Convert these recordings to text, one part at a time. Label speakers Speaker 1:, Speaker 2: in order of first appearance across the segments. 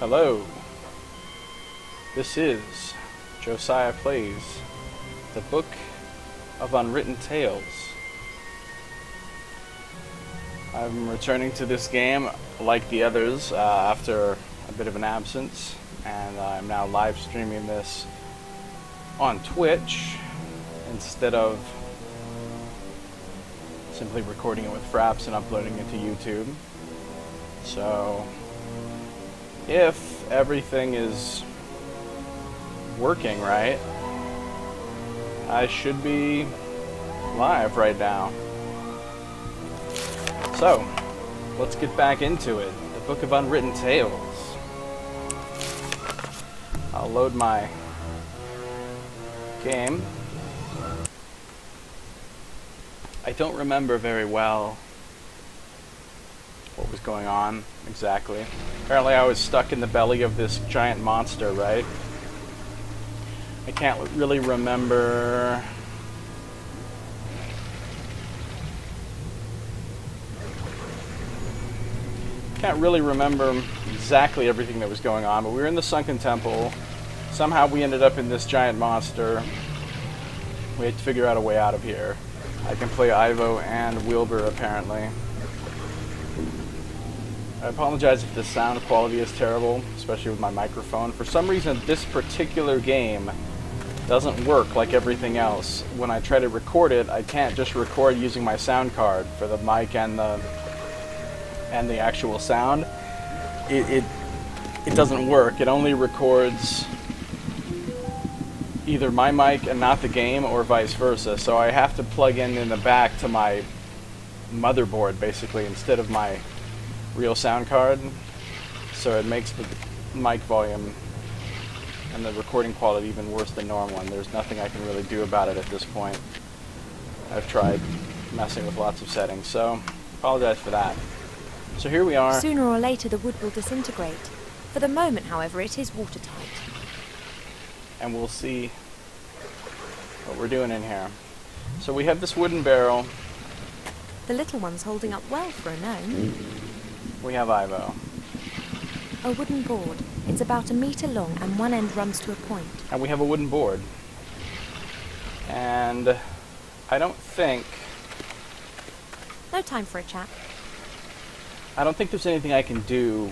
Speaker 1: Hello. This is Josiah Plays the Book of Unwritten Tales. I'm returning to this game like the others after a bit of an absence, and I'm now live streaming this on Twitch instead of simply recording it with fraps and uploading it to YouTube. So if everything is working right, I should be live right now. So let's get back into it. The Book of Unwritten Tales. I'll load my game. I don't remember very well what was going on exactly. Apparently I was stuck in the belly of this giant monster, right? I can't really remember. Can't really remember exactly everything that was going on, but we were in the sunken temple. Somehow we ended up in this giant monster. We had to figure out a way out of here. I can play Ivo and Wilbur apparently. I apologize if the sound quality is terrible, especially with my microphone. For some reason, this particular game doesn't work like everything else. When I try to record it, I can't just record using my sound card for the mic and the actual sound. It doesn't work. It only records either my mic and not the game, or vice versa. So I have to plug in the back to my motherboard, basically, instead of my real sound card, so it makes the mic volume and the recording quality even worse than normal, and there's nothing I can really do about it at this point. I've tried messing with lots of settings, so apologize for that. So here we are.
Speaker 2: Sooner or later the wood will disintegrate. For the moment, however, it is watertight.
Speaker 1: And we'll see what we're doing in here. So we have this wooden barrel.
Speaker 2: The little one's holding up well for a gnome.
Speaker 1: We have Ivo.
Speaker 2: A wooden board. It's about 1 meter long and one end runs to a point.
Speaker 1: And we have a wooden board. And I don't think...
Speaker 2: No time for a chat.
Speaker 1: I don't think there's anything I can do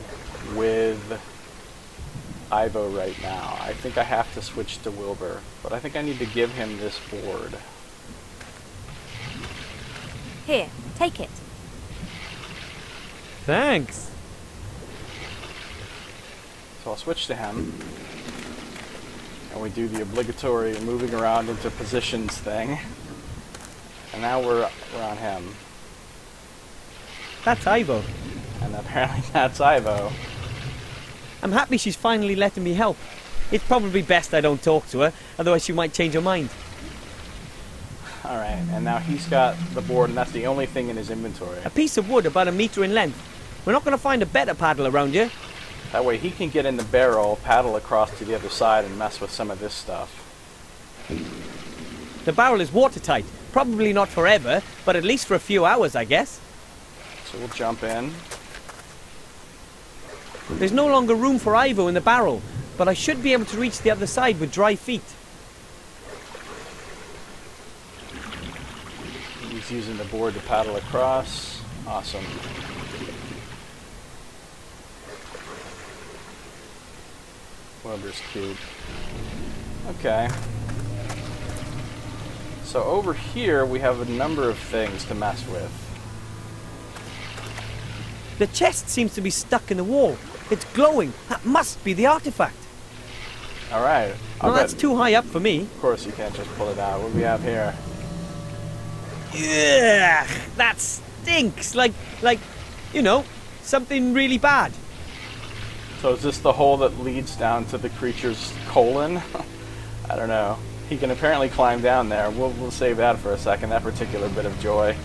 Speaker 1: with Ivo right now. I think I have to switch to Wilbur. But I think I need to give him this board.
Speaker 2: Here, take it.
Speaker 3: Thanks.
Speaker 1: So I'll switch to him. And we do the obligatory moving around into positions thing. And now we're on him.
Speaker 3: That's Ivo.
Speaker 1: And apparently that's Ivo.
Speaker 3: I'm happy she's finally letting me help. It's probably best I don't talk to her, otherwise she might change her mind.
Speaker 1: Alright, and now he's got the board, and that's the only thing in his inventory.
Speaker 3: A piece of wood about 1 meter in length. We're not going to find a better paddle around here.
Speaker 1: That way he can get in the barrel, paddle across to the other side, and mess with some of this stuff.
Speaker 3: The barrel is watertight. Probably not forever, but at least for a few hours, I guess.
Speaker 1: So we'll jump in.
Speaker 3: There's no longer room for Ivo in the barrel, but I should be able to reach the other side with dry feet.
Speaker 1: He's using the board to paddle across. Awesome. Wilbur's cute. Okay. So over here we have a number of things to mess with.
Speaker 3: The chest seems to be stuck in the wall. It's glowing. That must be the artifact.
Speaker 1: Alright.
Speaker 3: No, that's too high up for me.
Speaker 1: Of course you can't just pull it out. What do we have here?
Speaker 3: Ugh, that stinks. Like, you know, something really bad.
Speaker 1: So is this the hole that leads down to the creature's colon? I don't know. He can apparently climb down there. We'll save that for a second, that particular bit of joy.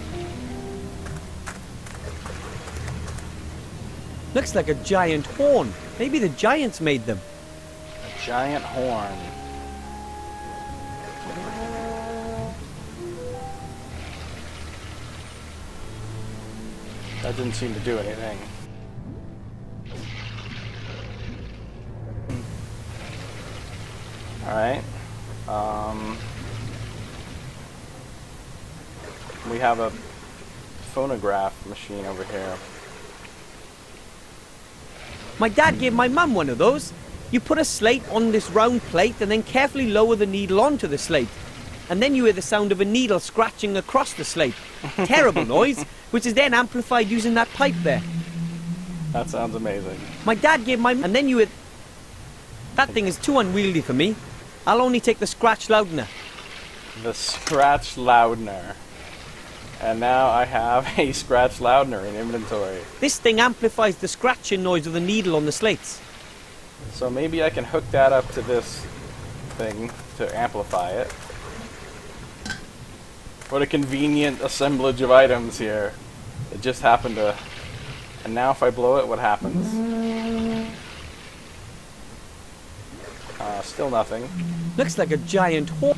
Speaker 3: Looks like a giant horn. Maybe the giants made them.
Speaker 1: A giant horn. That didn't seem to do anything. Alright. We have a phonograph machine over here.
Speaker 3: My dad gave my mum one of those. You put a slate on this round plate and then carefully lower the needle onto the slate. And then you hear the sound of a needle scratching across the slate. Terrible noise, which is then amplified using that pipe there.
Speaker 1: That sounds amazing.
Speaker 3: My dad gave my... And then you hear... That thing is too unwieldy for me. I'll only take the scratch loudener.
Speaker 1: The scratch loudener. And now I have a scratch loudener in inventory.
Speaker 3: This thing amplifies the scratching noise of the needle on the slates.
Speaker 1: So maybe I can hook that up to this thing to amplify it. What a convenient assemblage of items here. It just happened to... And now if I blow it, what happens? Still nothing.
Speaker 3: Looks like a giant hole.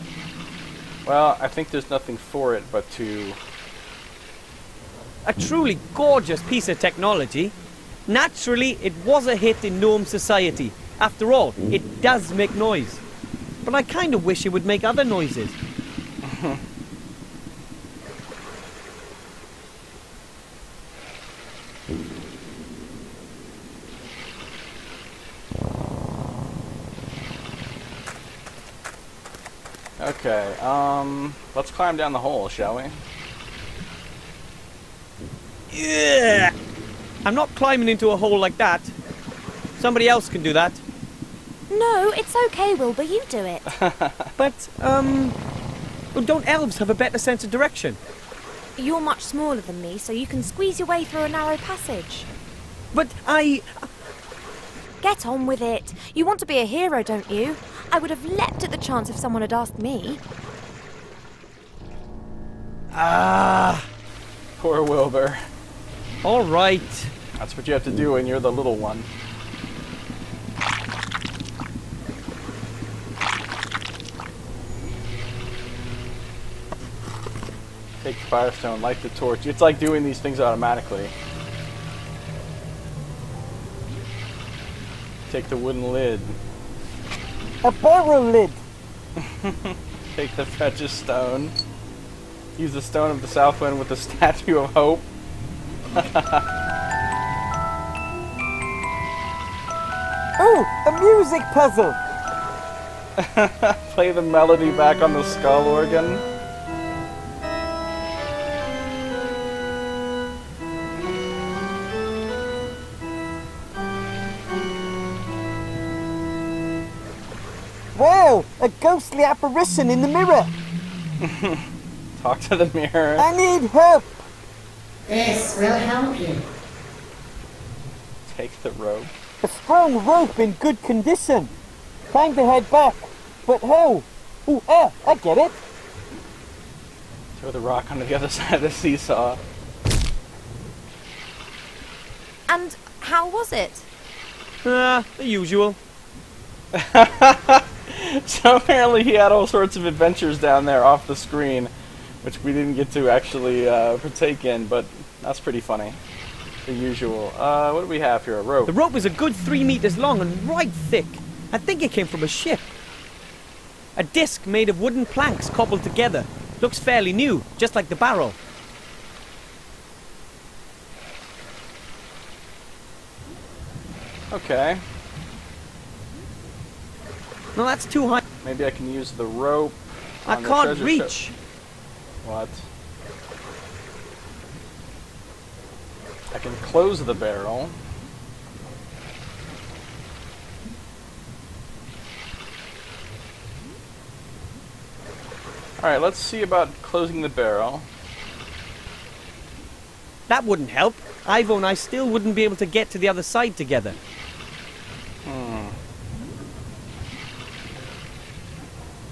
Speaker 1: Well, I think there's nothing for it but to...
Speaker 3: A truly gorgeous piece of technology. Naturally, it was a hit in gnome society. After all, it does make noise. But I kind of wish it would make other noises.
Speaker 1: Okay, let's climb down the hole, shall we?
Speaker 3: Yeah! I'm not climbing into a hole like that. Somebody else can do that.
Speaker 2: No, it's okay, Wilbur, you do it.
Speaker 3: But, well, don't elves have a better sense of direction?
Speaker 2: You're much smaller than me, so you can squeeze your way through a narrow passage.
Speaker 3: But
Speaker 2: Get on with it. You want to be a hero, don't you? I would have leapt at the chance if someone had asked me.
Speaker 1: Poor Wilbur.
Speaker 3: All right.
Speaker 1: That's what you have to do when you're the little one. Take the firestone, light the torch. It's like doing these things automatically. Take the wooden lid.
Speaker 3: A barrel lid.
Speaker 1: Take the precious stone. Use the stone of the south wind with the statue of hope.
Speaker 3: Oh, a music puzzle.
Speaker 1: Play the melody back on the skull organ.
Speaker 3: Wow, a ghostly apparition in the mirror.
Speaker 1: Talk to the mirror.
Speaker 3: I need help.
Speaker 4: This will help you.
Speaker 1: Take the rope.
Speaker 3: A strong rope in good condition. Time to head back. But how? Ooh, I get it.
Speaker 1: Throw the rock onto the other side of the seesaw.
Speaker 2: And how was it?
Speaker 3: The usual.
Speaker 1: So apparently he had all sorts of adventures down there off the screen, which we didn't get to actually partake in, but that's pretty funny. The usual. What do we have here? A rope.
Speaker 3: The rope is a good 3 meters long and right thick. I think it came from a ship. A disc made of wooden planks cobbled together. Looks fairly new, just like the barrel.
Speaker 1: Okay.
Speaker 3: No, that's too high.
Speaker 1: Maybe I can use the rope.
Speaker 3: I
Speaker 1: on the
Speaker 3: can't
Speaker 1: treasure
Speaker 3: reach.
Speaker 1: What? I can close the barrel. Alright, let's see about closing the barrel.
Speaker 3: That wouldn't help. Ivo and I still wouldn't be able to get to the other side together.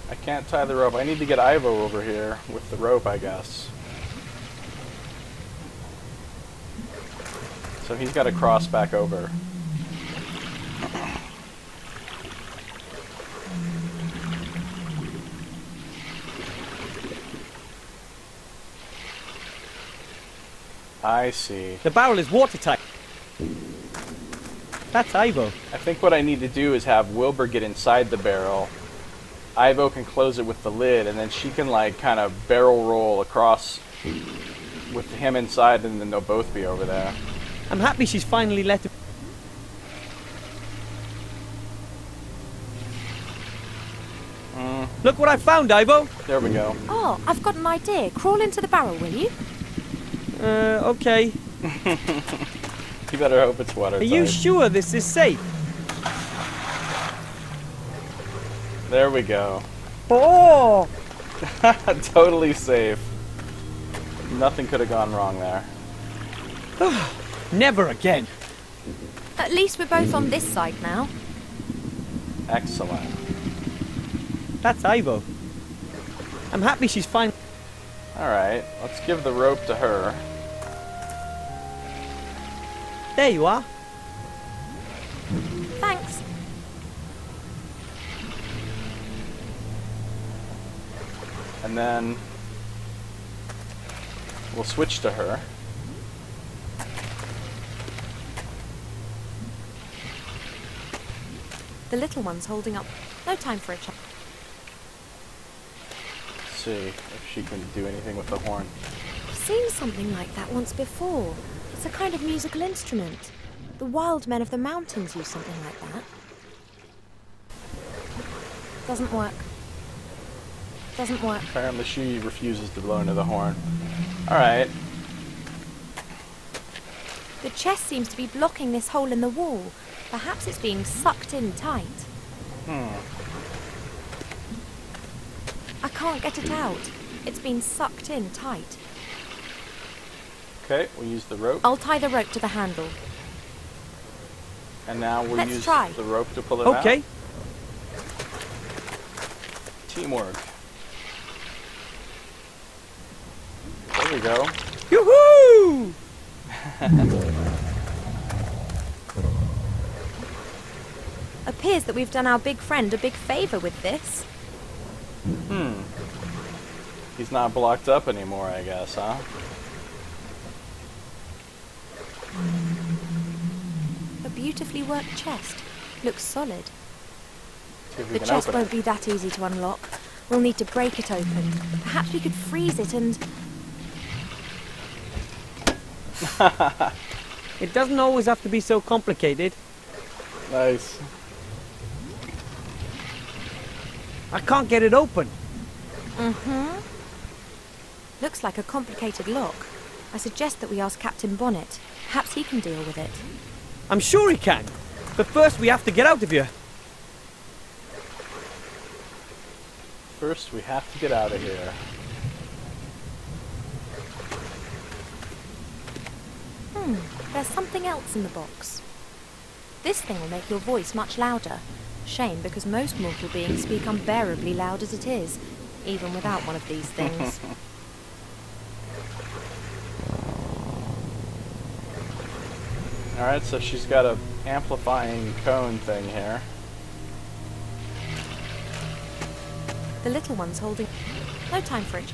Speaker 1: I can't tie the rope. I need to get Ivo over here with the rope, I guess. So he's got to cross back over. I see.
Speaker 3: The barrel is watertight. That's Ivo.
Speaker 1: I think what I need to do is have Wilbur get inside the barrel Ivo can close it with the lid, and then she can like kind of barrel roll across with him inside, and then they'll both be over there.
Speaker 3: I'm happy she's finally let him. Look what I found, Ivo.
Speaker 1: There we go.
Speaker 2: Oh, I've got an idea. Crawl into the barrel, will you?
Speaker 3: Okay.
Speaker 1: You better hope it's watertight.
Speaker 3: Are you sure this is safe?
Speaker 1: There we go.
Speaker 3: Oh!
Speaker 1: Totally safe. Nothing could have gone wrong there.
Speaker 3: Never again.
Speaker 2: At least we're both on this side now.
Speaker 1: Excellent.
Speaker 3: That's Ivo. I'm happy she's fine.
Speaker 1: Alright, let's give the rope to her.
Speaker 3: There you are.
Speaker 2: Thanks.
Speaker 1: And then we'll switch to her.
Speaker 2: The little one's holding up. No time for a chat.
Speaker 1: Let's see if she can do anything with the horn.
Speaker 2: I've seen something like that once before. It's a kind of musical instrument. The wild men of the mountains use something like that. Doesn't work. Doesn't work.
Speaker 1: Apparently she refuses to blow into the horn. Alright.
Speaker 2: The chest seems to be blocking this hole in the wall. Perhaps it's being sucked in tight. I can't get it out. It's been sucked in tight.
Speaker 1: Okay, we'll use the rope.
Speaker 2: I'll tie the rope to the handle.
Speaker 1: And now we'll
Speaker 2: Let's
Speaker 1: use
Speaker 2: try.
Speaker 1: the rope to pull it out.
Speaker 3: Okay.
Speaker 1: Teamwork. There we go.
Speaker 3: Yoo-hoo!
Speaker 2: Appears that we've done our big friend a big favour with this.
Speaker 1: He's not blocked up anymore, I guess, huh?
Speaker 2: A beautifully worked chest. Looks solid.
Speaker 1: See if we
Speaker 2: The
Speaker 1: can
Speaker 2: chest
Speaker 1: open
Speaker 2: won't be that easy to unlock. We'll need to break it open. Perhaps we could freeze it and...
Speaker 3: It doesn't always have to be so complicated.
Speaker 1: it. Nice.
Speaker 3: I can't get it open.
Speaker 2: Looks like a complicated lock. I suggest that we ask Captain Bonnet. Perhaps he can deal with it.
Speaker 3: I'm sure he can. But first we have to get out of here.
Speaker 1: First, we have to get out of here.
Speaker 2: There's something else in the box. This thing will make your voice much louder. Shame, because most mortal beings speak unbearably loud as it is, even without one of these things.
Speaker 1: Alright, so she's got a amplifying cone thing here.
Speaker 2: The little one's holding... No time for it.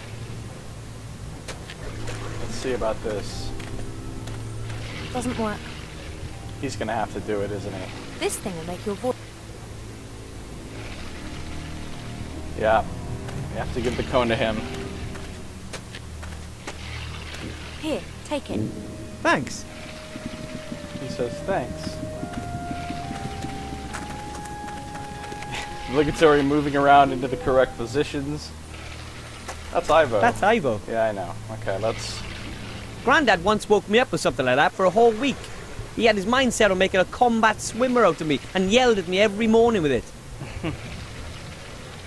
Speaker 1: Let's see about this.
Speaker 2: Doesn't work.
Speaker 1: He's gonna have to do it, isn't he?
Speaker 2: This thing will make your voice...
Speaker 1: Yeah. You have to give the cone to him.
Speaker 2: Here, take it.
Speaker 3: Thanks.
Speaker 1: He says thanks. Obligatory moving around into the correct positions. That's Ivo.
Speaker 3: That's Ivo.
Speaker 1: Yeah, I know. Okay, let's...
Speaker 3: Grandad once woke me up with something like that for a whole week. He had his mind set on making a combat swimmer out of me and yelled at me every morning with it.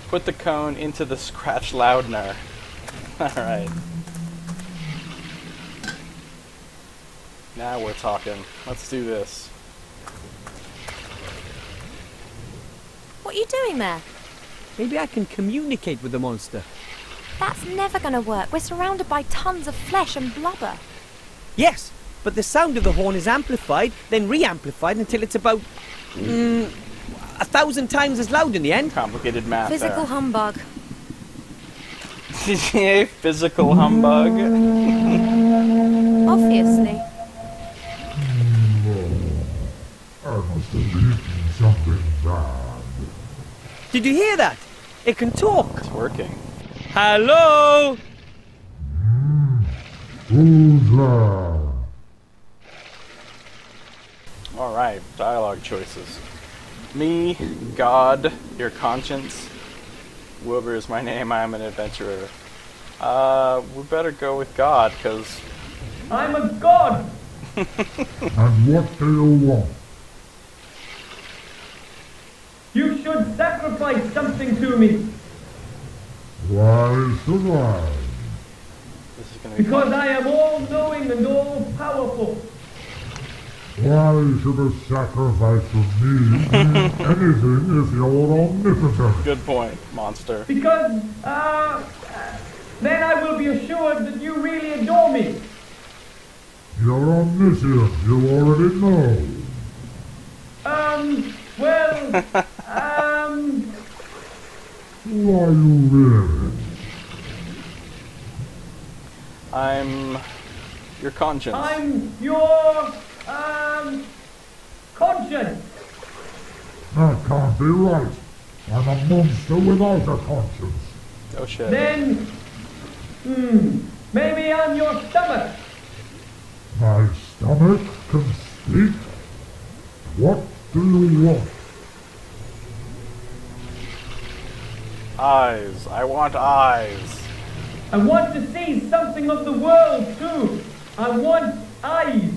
Speaker 1: Put the cone into the scratch loudener. Alright. Now we're talking. Let's do this.
Speaker 2: What are you doing there?
Speaker 3: Maybe I can communicate with the monster.
Speaker 2: That's never going to work. We're surrounded by tons of flesh and blubber.
Speaker 3: Yes, but the sound of the horn is amplified, then re-amplified until it's about 1,000 times as loud in the end.
Speaker 1: Complicated math
Speaker 2: Physical
Speaker 1: there.
Speaker 2: humbug.
Speaker 1: Physical humbug.
Speaker 2: Obviously.
Speaker 5: I must have eaten something bad.
Speaker 3: Did you hear that? It can talk.
Speaker 1: It's working.
Speaker 3: Hello?
Speaker 5: Who's there?
Speaker 1: Alright, dialogue choices. Me, God, your conscience. Wilbur is my name, I am an adventurer. We better go with God, because...
Speaker 6: I'm a god!
Speaker 5: And what do you want?
Speaker 6: You should sacrifice something to me,
Speaker 5: Why should I?
Speaker 1: This is gonna be
Speaker 6: because
Speaker 1: fun.
Speaker 6: I am all-knowing and all-powerful.
Speaker 5: Why should a sacrifice of me mean anything if you're omnipotent?
Speaker 1: Good point, monster.
Speaker 6: Because, then I will be assured that you really adore me.
Speaker 5: You're omniscient, you already know.
Speaker 6: Well,
Speaker 5: Who are you really?
Speaker 1: I'm your conscience.
Speaker 6: I'm your, conscience.
Speaker 5: That can't be right. I'm a monster without a conscience.
Speaker 1: Oh shit.
Speaker 6: Then, maybe I'm your stomach.
Speaker 5: My stomach can speak? What do you want?
Speaker 1: Eyes. I want eyes.
Speaker 6: I want to see something of the world, too. I want eyes.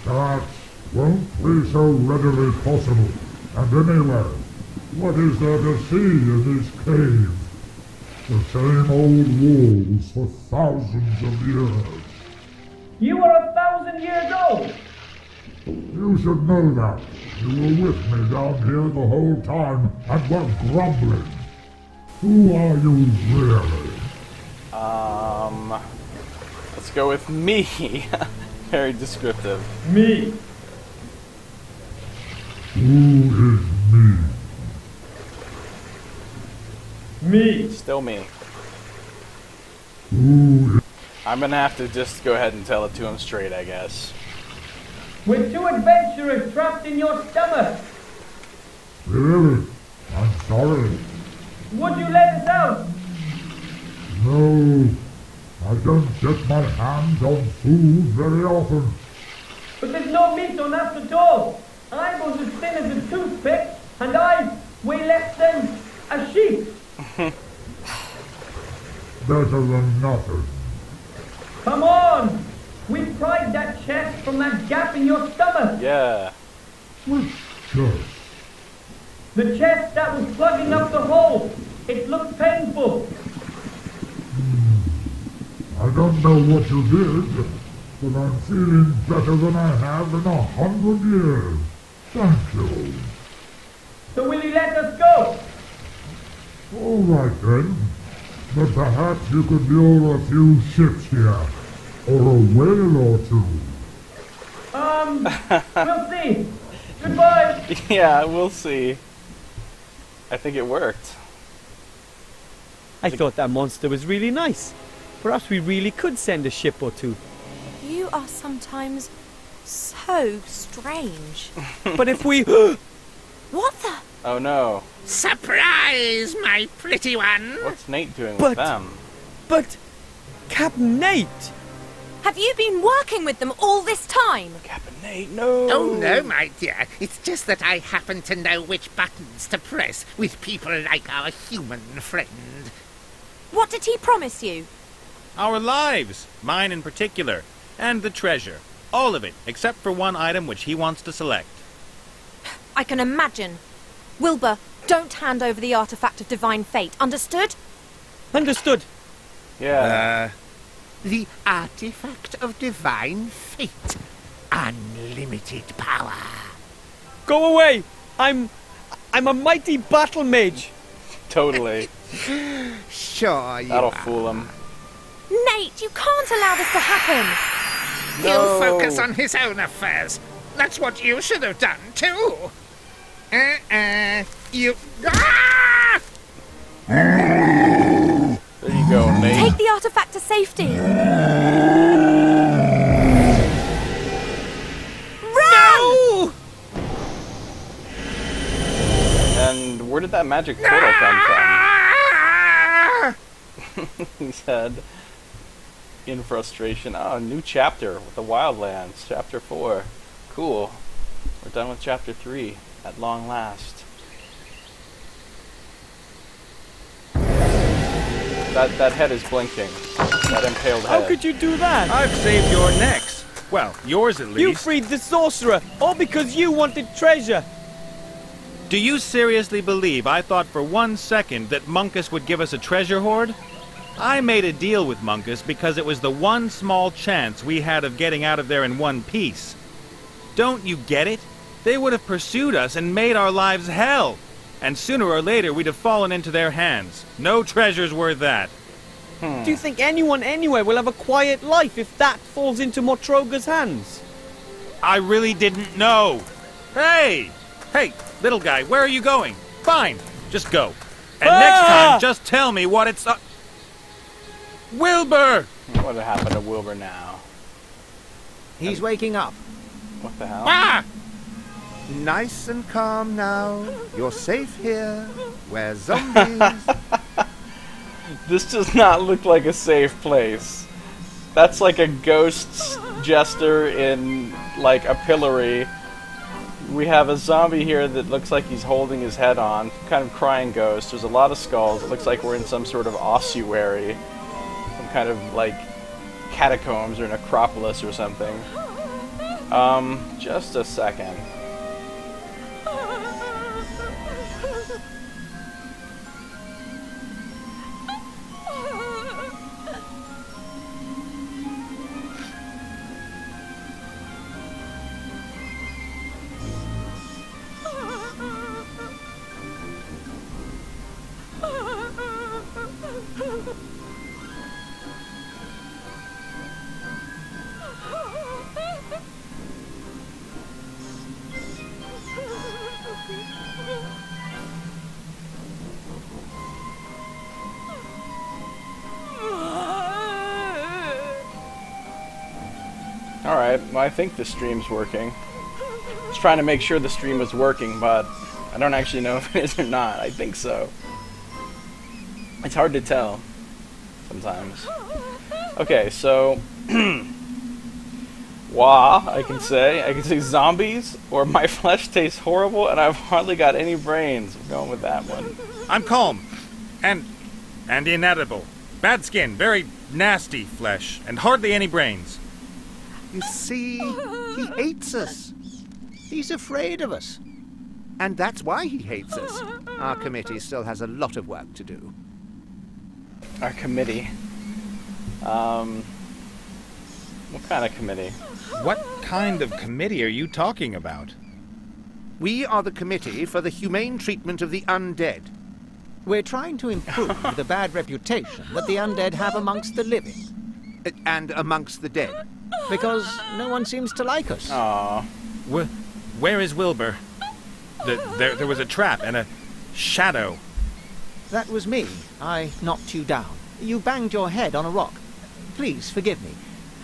Speaker 5: That won't be so readily possible. And anyway, what is there to see in this cave? The same old walls for thousands of years.
Speaker 6: You are 1,000 years old.
Speaker 5: You should know that. You were with me down here the whole time and were grumbling. Who are you really?
Speaker 1: Let's go with me. Very descriptive.
Speaker 6: Me.
Speaker 5: Who is me?
Speaker 6: Me.
Speaker 1: Still me.
Speaker 5: Who is...
Speaker 1: I'm gonna have to just go ahead and tell it to him straight, I guess.
Speaker 6: We're two adventurers trapped in your stomach.
Speaker 5: Really? I'm sorry.
Speaker 6: Would you let us out?
Speaker 5: No, I don't get my hands on food very often.
Speaker 6: But there's no meat on us at all. I'm as thin as a toothpick, and I weigh less than a sheep.
Speaker 5: Better than nothing.
Speaker 6: Come on! We pried that chest from that gap in your stomach.
Speaker 1: Yeah.
Speaker 5: Which chest?
Speaker 6: The chest that was plugging up the hole. It looked painful.
Speaker 5: I don't know what you did, but I'm feeling better than I have in 100 years. Thank you.
Speaker 6: So will you let us go?
Speaker 5: All right then. But perhaps you could lure a few ships here, or a whale or two.
Speaker 6: We'll see. Goodbye.
Speaker 1: Yeah, we'll see. I think it worked.
Speaker 3: I thought that monster was really nice. Perhaps we really could send a ship or two.
Speaker 2: You are sometimes so strange.
Speaker 3: But if we...
Speaker 2: What the?
Speaker 1: Oh no.
Speaker 7: Surprise, my pretty one!
Speaker 1: What's Nate doing
Speaker 3: But-
Speaker 1: with them?
Speaker 3: But... Captain Nate!
Speaker 2: Have you been working with them all this time?
Speaker 1: Captain Nate, no.
Speaker 7: Oh no, my dear. It's just that I happen to know which buttons to press with people like our human friend.
Speaker 2: What did he promise you?
Speaker 8: Our lives, mine in particular, and the treasure. All of it, except for one item which he wants to select.
Speaker 2: I can imagine. Wilbur, don't hand over the artifact of divine fate, understood?
Speaker 3: Understood.
Speaker 1: Yeah.
Speaker 7: The artifact of divine fate. Unlimited power.
Speaker 3: Go away! I'm a mighty battle mage.
Speaker 1: Totally.
Speaker 7: Sure you
Speaker 1: That'll
Speaker 7: are.
Speaker 1: fool him.
Speaker 2: Nate, you can't allow this to happen.
Speaker 7: He'll focus on his own affairs. That's what you should have done, too. You... Ah!
Speaker 1: There you go, Nate.
Speaker 2: Take the artifact to safety. Run!
Speaker 7: No!
Speaker 1: And where did that that magic portal come from? He said, in frustration. Oh, new chapter with the Wildlands. Chapter 4. Cool. We're done with Chapter 3 at long last. That head is blinking. That impaled head.
Speaker 3: How could you do that?
Speaker 8: I've saved your necks. Well, yours at least.
Speaker 3: You freed the sorcerer, all because you wanted treasure.
Speaker 8: Do you seriously believe I thought for 1 second that Munkus would give us a treasure hoard? I made a deal with Munkus because it was the one small chance we had of getting out of there in one piece. Don't you get it? They would have pursued us and made our lives hell. And sooner or later we'd have fallen into their hands. No treasure's worth that.
Speaker 3: Do you think anyone anywhere will have a quiet life if that falls into Motroga's hands?
Speaker 8: I really didn't know. Hey! Hey, little guy, where are you going? Fine, just go. And next time, just tell me what it's... Wilbur!
Speaker 1: What happened to Wilbur now?
Speaker 9: He's waking up.
Speaker 1: What the hell?
Speaker 8: Ah!
Speaker 9: Nice and calm now. You're safe here. Where zombies...
Speaker 1: This does not look like a safe place. That's like a ghost jester in, like, a pillory. We have a zombie here that looks like he's holding his head on. Kind of crying ghost. There's a lot of skulls. It looks like we're in some sort of ossuary. Some kind of, like, catacombs or necropolis or something. Just a second. Alright, well, I think the stream's working. I was trying to make sure the stream was working, but I don't actually know if it is or not. I think so. It's hard to tell sometimes. Okay, so wah, I can say zombies, or my flesh tastes horrible and I've hardly got any brains. I'm going with that one.
Speaker 8: I'm calm. And inedible. Bad skin, very nasty flesh, and hardly any brains.
Speaker 9: You see, he hates us. He's afraid of us. And that's why he hates us. Our committee still has a lot of work to do.
Speaker 1: Our committee. What kind of committee?
Speaker 8: What kind of committee are you talking about?
Speaker 9: We are the Committee for the Humane Treatment of the Undead.
Speaker 10: We're trying to improve the bad reputation that the undead have amongst the living.
Speaker 9: And amongst the dead.
Speaker 10: Because no one seems to like us.
Speaker 1: Aww.
Speaker 8: Where is Wilbur? There was a trap and a shadow.
Speaker 10: That was me. I knocked you down. You banged your head on a rock. Please forgive me.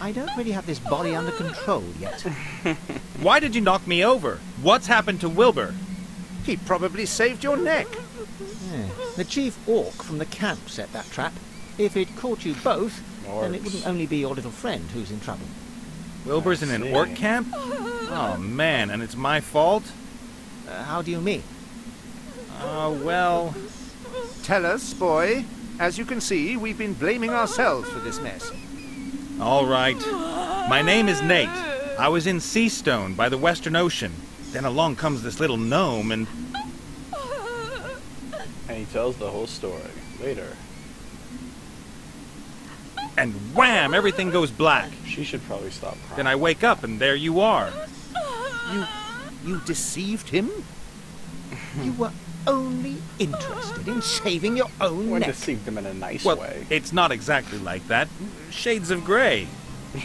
Speaker 10: I don't really have this body under control yet.
Speaker 8: Why did you knock me over? What's happened to Wilbur?
Speaker 9: He probably saved your neck.
Speaker 10: Yeah. The chief orc from the camp set that trap. If it caught you both, then it wouldn't only be your little friend who's in trouble.
Speaker 8: Wilbur's in an orc camp? Oh man, and it's my fault?
Speaker 10: How do you mean?
Speaker 8: Well...
Speaker 9: Tell us, boy. As you can see, we've been blaming ourselves for this mess.
Speaker 8: All right. My name is Nate. I was in Seastone by the Western Ocean. Then along comes this little gnome and
Speaker 1: he tells the whole story later.
Speaker 8: And wham! Everything goes black.
Speaker 1: She should probably stop crying.
Speaker 8: Then I wake up and there you are.
Speaker 9: You deceived him?
Speaker 10: You were only interested in saving your own
Speaker 1: Well,
Speaker 10: neck.
Speaker 1: deceived him in a nice
Speaker 8: Well,
Speaker 1: way.
Speaker 8: it's not exactly like that. Shades of grey.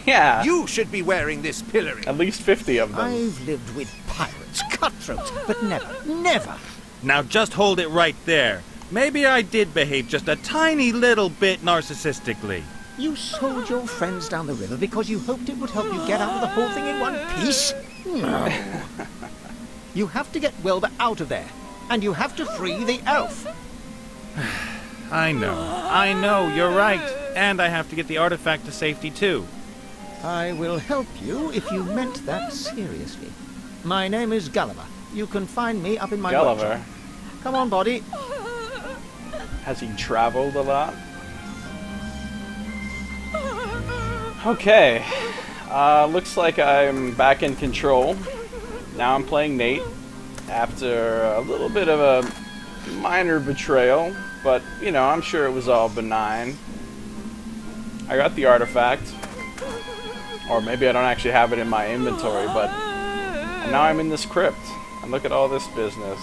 Speaker 1: Yeah.
Speaker 9: You should be wearing this pillory.
Speaker 1: At least 50 of them.
Speaker 10: I've lived with pirates, cutthroats, but never.
Speaker 8: Now just hold it right there. Maybe I did behave just a tiny little bit narcissistically.
Speaker 10: You sold your friends down the river because you hoped it would help you get out of the whole thing in one piece? No. You have to get Wilbur out of there. and you have to free the elf.
Speaker 8: I know, you're right. And I have to get the artifact to safety too.
Speaker 10: I will help you if you meant that seriously. My name is Gulliver. You can find me up in my
Speaker 1: Gulliver?
Speaker 10: workshop. Come on, Body.
Speaker 1: Has he traveled a lot? Okay. Looks like I'm back in control. Now I'm playing Nate after a little bit of a minor betrayal, but, you know, I'm sure it was all benign. I got the artifact. Or maybe I don't actually have it in my inventory, but and now I'm in this crypt. And look at all this business.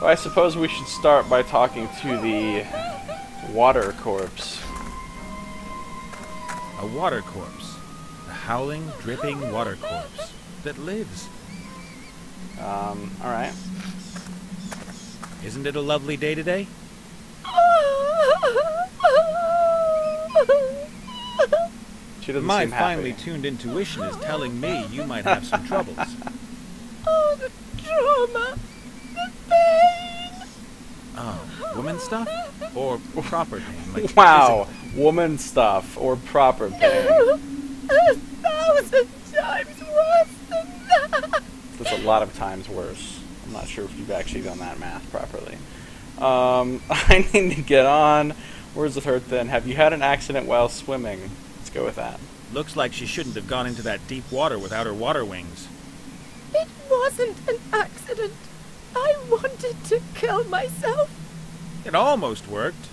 Speaker 1: Well, I suppose we should start by talking to the water corpse.
Speaker 8: A water corpse. A howling, dripping water corpse that lives.
Speaker 1: Alright.
Speaker 8: Isn't it a lovely day today?
Speaker 1: She doesn't
Speaker 8: My
Speaker 1: seem happy.
Speaker 8: finely tuned intuition is telling me you might have some troubles.
Speaker 11: Oh, the trauma! The pain!
Speaker 8: Oh, woman stuff? Or proper pain? Like
Speaker 1: Wow!
Speaker 8: physical?
Speaker 1: Woman stuff or proper pain.
Speaker 11: 1,000 times worse than that!
Speaker 1: That's a lot of times worse. I'm not sure if you've actually done that math properly. I need to get on. Where's the hurt then? Have you had an accident while swimming? Let's go with that.
Speaker 8: Looks like she shouldn't have gone into that deep water without her water wings.
Speaker 11: It wasn't an accident. I wanted to kill myself.
Speaker 8: It almost worked.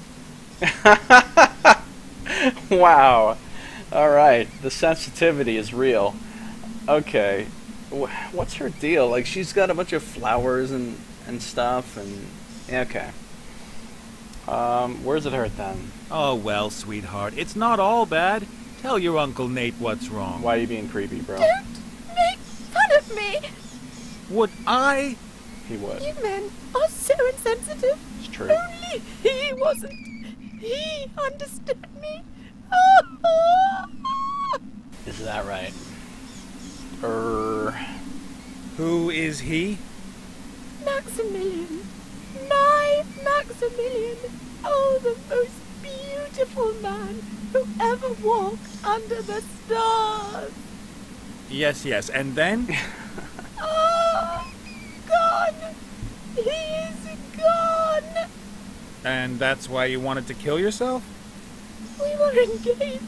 Speaker 1: Wow. Alright, the sensitivity is real. Okay. What's her deal? Like, she's got a bunch of flowers and stuff, and... Okay. Where's it hurt then?
Speaker 8: Oh, well, sweetheart, it's not all bad. Tell your Uncle Nate what's wrong.
Speaker 1: Why are you being creepy, bro?
Speaker 11: Don't make fun of me!
Speaker 8: Would I?
Speaker 1: He would.
Speaker 11: You men are so insensitive.
Speaker 1: It's true.
Speaker 11: Only he wasn't. He understood me.
Speaker 1: Is that right?
Speaker 8: Who is he?
Speaker 11: Maximilian. My Maximilian. Oh, the most beautiful man who ever walked under the stars.
Speaker 8: Yes, and then?
Speaker 11: Ah, gone. He is gone.
Speaker 8: And that's why you wanted to kill yourself?
Speaker 11: We were engaged.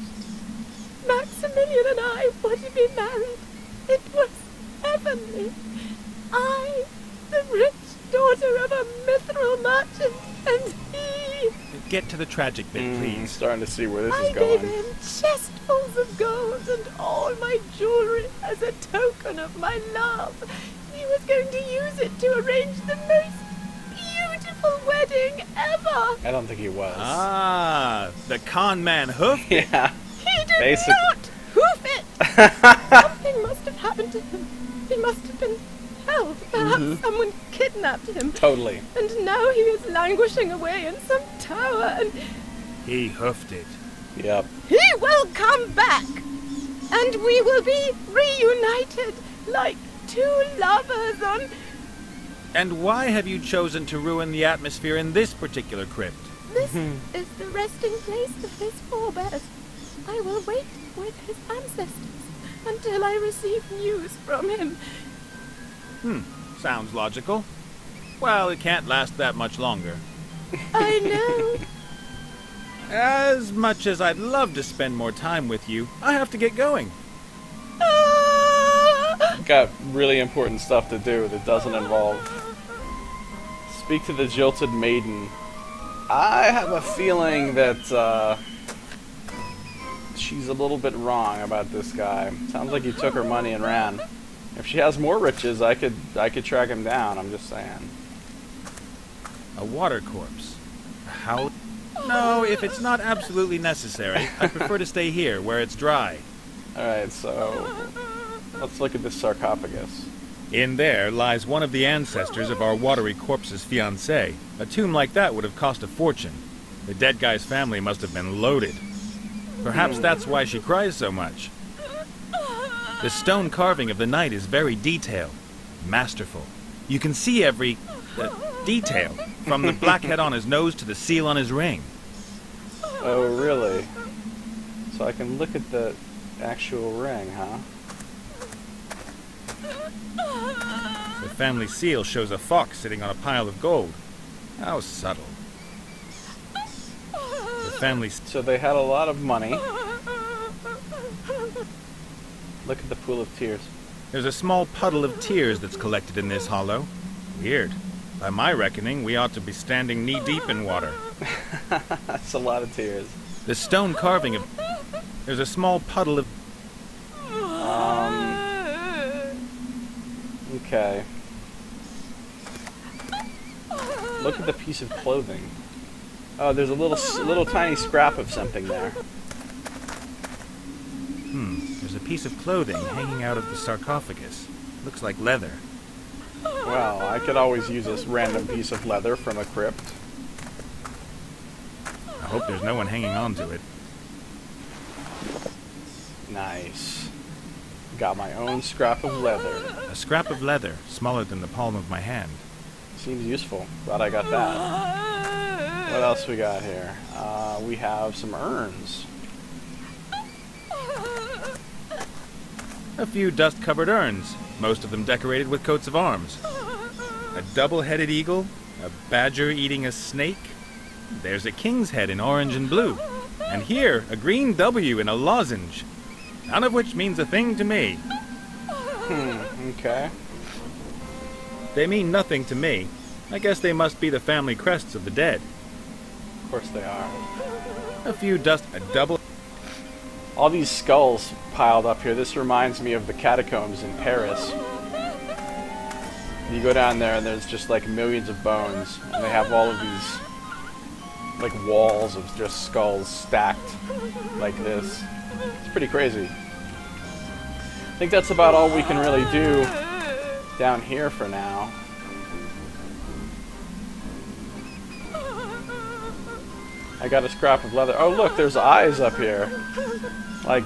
Speaker 11: Maximilian and I were to be married. It was heavenly. I, the rich daughter of a mithril merchant, and he...
Speaker 8: Get to the tragic bit, please.
Speaker 1: Starting to see where this
Speaker 11: I
Speaker 1: is going.
Speaker 11: gave him chestfuls of gold and all my jewelry as a token of my love. He was going to use it to arrange the most beautiful wedding ever.
Speaker 1: I don't think he was.
Speaker 8: Ah, the con man hoofed it.
Speaker 1: Yeah.
Speaker 11: He did
Speaker 1: Basically.
Speaker 11: not hoof it. Something must have happened to him. He must have been held. Perhaps someone kidnapped him.
Speaker 1: Totally.
Speaker 11: And now he is languishing away in some tower, and
Speaker 8: He hoofed it.
Speaker 1: Yep.
Speaker 11: he will come back. And we will be reunited like two lovers on...
Speaker 8: And why have you chosen to ruin the atmosphere in this particular crypt?
Speaker 11: This is the resting place of his forebears. I will wait with his ancestors until I receive news from him.
Speaker 8: Sounds logical. Well, it can't last that much longer.
Speaker 11: I know.
Speaker 8: As much as I'd love to spend more time with you, I have to get going.
Speaker 1: Got really important stuff to do that doesn't involve... Speak to the jilted maiden. I have a feeling that, she's a little bit wrong about this guy. Sounds like he took her money and ran. If she has more riches, I could track him down, I'm just saying.
Speaker 8: A water corpse. How? No, if it's not absolutely necessary, I prefer to stay here, where it's dry.
Speaker 1: Alright, so... Let's look at this sarcophagus.
Speaker 8: In there lies one of the ancestors of our watery corpse's fiancé. A tomb like that would have cost a fortune. The dead guy's family must have been loaded. Perhaps that's why she cries so much. The stone carving of the knight is very detailed, masterful. You can see every detail, from the blackhead on his nose to the seal on his ring.
Speaker 1: Oh, really? So I can look at the actual ring, huh?
Speaker 8: The family seal shows a fox sitting on a pile of gold. How subtle. The family...
Speaker 1: So they had a lot of money. Look at the pool of tears.
Speaker 8: There's a small puddle of tears that's collected in this hollow. Weird. By my reckoning, we ought to be standing knee-deep in water.
Speaker 1: That's a lot of tears.
Speaker 8: The stone carving of... There's a small puddle of...
Speaker 1: Okay. Look at the piece of clothing. Oh, there's a little tiny scrap of something there.
Speaker 8: There's a piece of clothing hanging out of the sarcophagus. Looks like leather.
Speaker 1: Well, I could always use this random piece of leather from a crypt.
Speaker 8: I hope there's no one hanging on to it.
Speaker 1: Nice. Got my own scrap of leather.
Speaker 8: A scrap of leather, smaller than the palm of my hand.
Speaker 1: Seems useful. Glad I got that. What else we got here? We have some urns.
Speaker 8: A few dust-covered urns, most of them decorated with coats of arms. A double-headed eagle, a badger eating a snake. There's a king's head in orange and blue. And here, a green W in a lozenge. None of which means a thing to me.
Speaker 1: Okay.
Speaker 8: They mean nothing to me. I guess they must be the family crests of the dead.
Speaker 1: Of course they are.
Speaker 8: A few a double...
Speaker 1: All these skulls piled up here. This reminds me of the catacombs in Paris. You go down there and there's just like millions of bones. And they have all of these like walls of just skulls stacked like this. It's pretty crazy. I think that's about all we can really do down here for now. I got a scrap of leather. Oh look, there's eyes up here. Like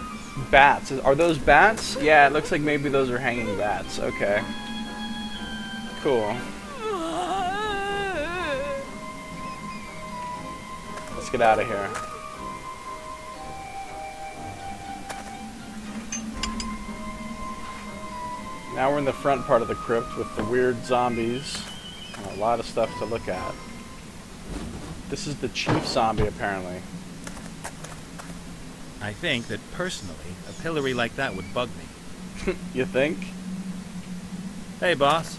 Speaker 1: bats. Are those bats? Yeah, it looks like maybe those are hanging bats. Okay. Cool. Let's get out of here. Now we're in the front part of the crypt with the weird zombies and a lot of stuff to look at. This is the chief zombie, apparently.
Speaker 8: I think that, personally, a pillory like that would bug me.
Speaker 1: You think?
Speaker 8: Hey, boss.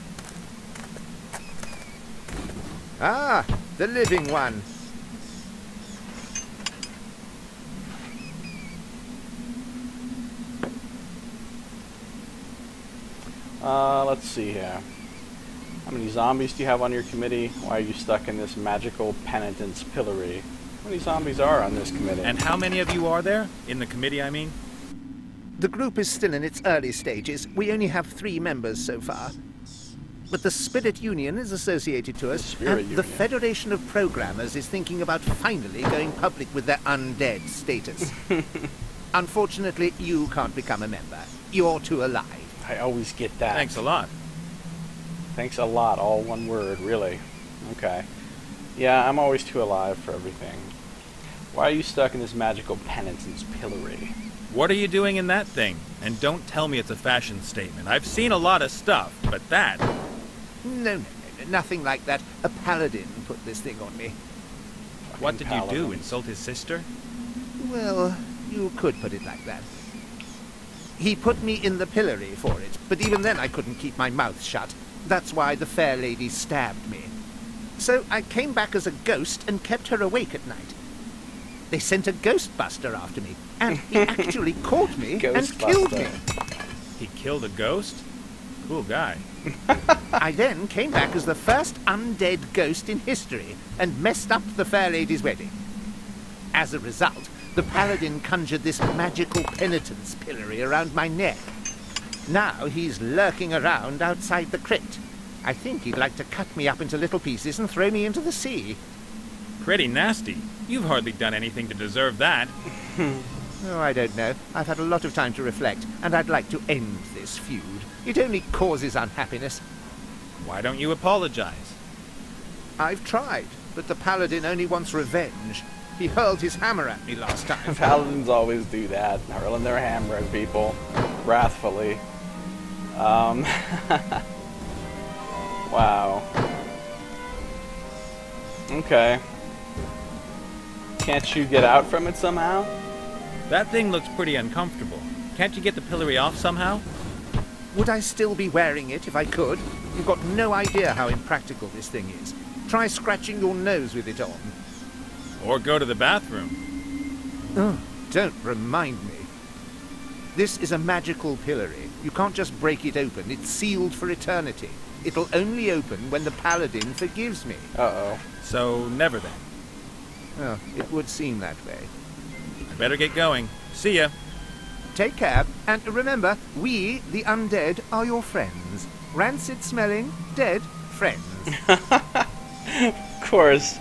Speaker 9: Ah, the living one.
Speaker 1: Let's see here. How many zombies do you have on your committee? Why are you stuck in this magical penitence pillory? How many zombies are on this committee?
Speaker 8: And how many of you are there? In the committee, I mean?
Speaker 9: The group is still in its early stages. We only have 3 members so far. But the Spirit Union is associated to us, and the Federation of Programmers is thinking about finally going public with their undead status. Unfortunately, you can't become a member. You're too alive.
Speaker 1: I always get that.
Speaker 8: Thanks a lot.
Speaker 1: Thanks a lot, all one word, really. Okay. Yeah, I'm always too alive for everything. Why are you stuck in this magical penitence pillory?
Speaker 8: What are you doing in that thing? And don't tell me it's a fashion statement. I've seen a lot of stuff, but that...
Speaker 9: No, nothing like that. A paladin put this thing on me.
Speaker 8: What did you do, insult his sister?
Speaker 9: Well, you could put it like that. He put me in the pillory for it, but even then I couldn't keep my mouth shut. That's why the fair lady stabbed me. So I came back as a ghost and kept her awake at night. They sent a ghostbuster after me, and he actually caught me and killed me.
Speaker 8: He killed a ghost? Cool guy.
Speaker 9: I then came back as the first undead ghost in history and messed up the fair lady's wedding. As a result, the paladin conjured this magical penitence pillory around my neck. Now he's lurking around outside the crypt. I think he'd like to cut me up into little pieces and throw me into the sea.
Speaker 8: Pretty nasty. You've hardly done anything to deserve that.
Speaker 9: Oh, I don't know. I've had a lot of time to reflect, and I'd like to end this feud. It only causes unhappiness.
Speaker 8: Why don't you apologize?
Speaker 9: I've tried, but the paladin only wants revenge. He hurled his hammer at me last time.
Speaker 1: Paladins always do that, hurling their hammer at people, wrathfully. Wow. Okay. Can't you get out from it somehow?
Speaker 8: That thing looks pretty uncomfortable. Can't you get the pillory off somehow?
Speaker 9: Would I still be wearing it if I could? You've got no idea how impractical this thing is. Try scratching your nose with it on.
Speaker 8: Or go to the bathroom.
Speaker 9: Oh, don't remind me. This is a magical pillory. You can't just break it open. It's sealed for eternity. It'll only open when the paladin forgives me.
Speaker 1: Uh-oh.
Speaker 8: So, never then.
Speaker 9: Oh, it would seem that way.
Speaker 8: I better get going. See ya.
Speaker 9: Take care, and remember, we, the undead, are your friends. Rancid-smelling, dead friends.
Speaker 1: Of course.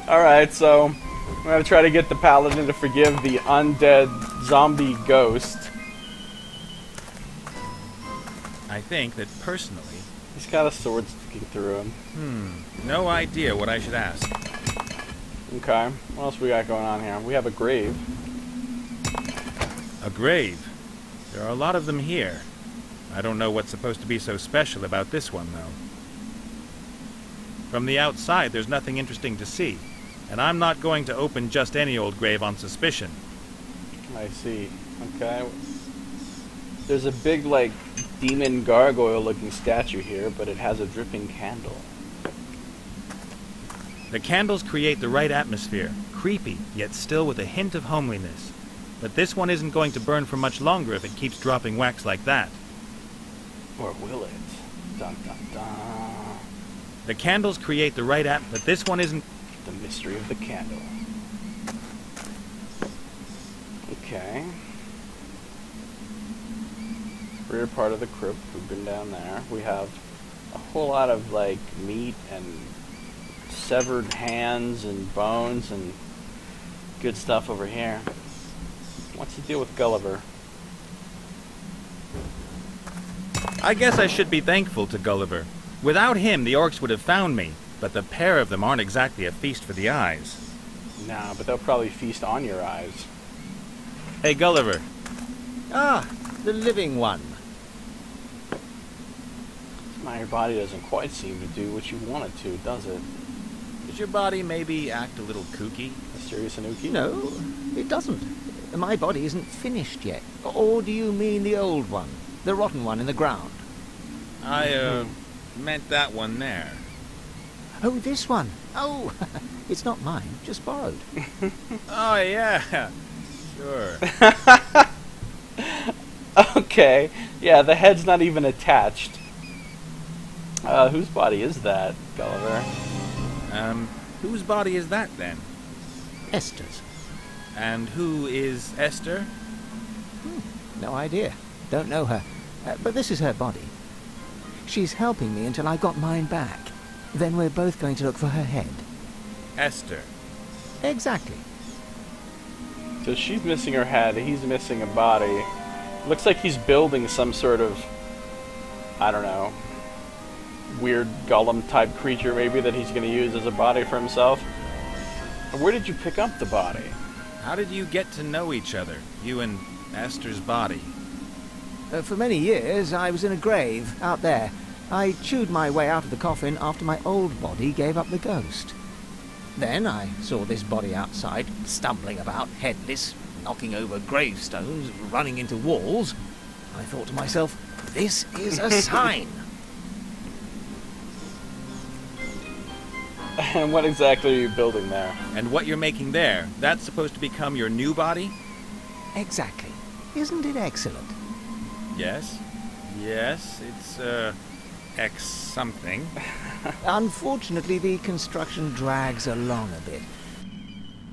Speaker 1: Alright, so I'm going to try to get the paladin to forgive the undead zombie ghost.
Speaker 8: I think that personally...
Speaker 1: He's got a sword sticking through him.
Speaker 8: No idea what I should ask.
Speaker 1: Okay, what else we got going on here? We have a grave.
Speaker 8: A grave? There are a lot of them here. I don't know what's supposed to be so special about this one, though. From the outside, there's nothing interesting to see. And I'm not going to open just any old grave on suspicion.
Speaker 1: I see. Okay. There's a big, like, demon gargoyle-looking statue here, but it has a dripping candle.
Speaker 8: The candles create the right atmosphere. Creepy, yet still with a hint of homeliness. But this one isn't going to burn for much longer if it keeps dropping wax like that.
Speaker 1: Or will it? Dun dun dun.
Speaker 8: The candles create the right but this one isn't...
Speaker 1: The mystery of the candle. Okay. Rear part of the crypt, we've been down there. We have a whole lot of, like, meat and severed hands and bones and good stuff over here. What's the deal with Gulliver?
Speaker 8: I guess I should be thankful to Gulliver. Without him, the orcs would have found me, but the pair of them aren't exactly a feast for the eyes.
Speaker 1: Nah, but they'll probably feast on your eyes.
Speaker 8: Hey, Gulliver.
Speaker 10: Ah, the living one.
Speaker 1: Now your body doesn't quite seem to do what you want it to, does it?
Speaker 8: Does your body maybe act a little kooky?
Speaker 1: Mysterious Anuki?
Speaker 10: No, it doesn't. My body isn't finished yet. Or do you mean the old one? The rotten one in the ground?
Speaker 8: I, meant that one there.
Speaker 10: Oh, this one. Oh, it's not mine, just borrowed.
Speaker 8: Oh, yeah. Sure.
Speaker 1: Okay. Yeah, the head's not even attached. Whose body is that, Gulliver?
Speaker 8: Whose body is that, then?
Speaker 10: Esther's.
Speaker 8: And who is Esther?
Speaker 10: No idea. Don't know her. But this is her body. She's helping me until I got mine back. Then we're both going to look for her head.
Speaker 8: Esther.
Speaker 10: Exactly.
Speaker 1: So she's missing her head, he's missing a body. Looks like he's building some sort of, I don't know, weird golem-type creature maybe that he's going to use as a body for himself. Where did you pick up the body?
Speaker 8: How did you get to know each other, you and Esther's body?
Speaker 10: For many years, I was in a grave out there. I chewed my way out of the coffin after my old body gave up the ghost. Then I saw this body outside, stumbling about, headless, knocking over gravestones, running into walls. I thought to myself, this is a sign.
Speaker 1: And what exactly are you building there?
Speaker 8: And what you're making there, that's supposed to become your new body?
Speaker 10: Exactly. Isn't it excellent?
Speaker 8: Yes. Yes, it's, X something.
Speaker 10: Unfortunately, the construction drags along a bit.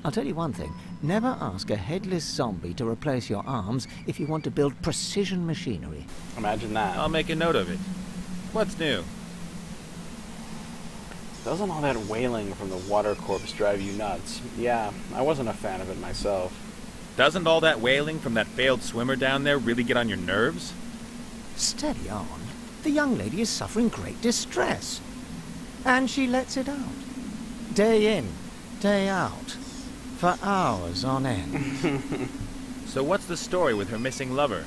Speaker 10: I'll tell you one thing. Never ask a headless zombie to replace your arms if you want to build precision machinery.
Speaker 1: Imagine that.
Speaker 8: I'll make a note of it. What's new?
Speaker 1: Doesn't all that wailing from the water corpse drive you nuts? Yeah, I wasn't a fan of it myself.
Speaker 8: Doesn't all that wailing from that failed swimmer down there really get on your nerves?
Speaker 10: Steady on. The young lady is suffering great distress. And she lets it out. Day in, day out. For hours on end.
Speaker 8: So what's the story with her missing lover?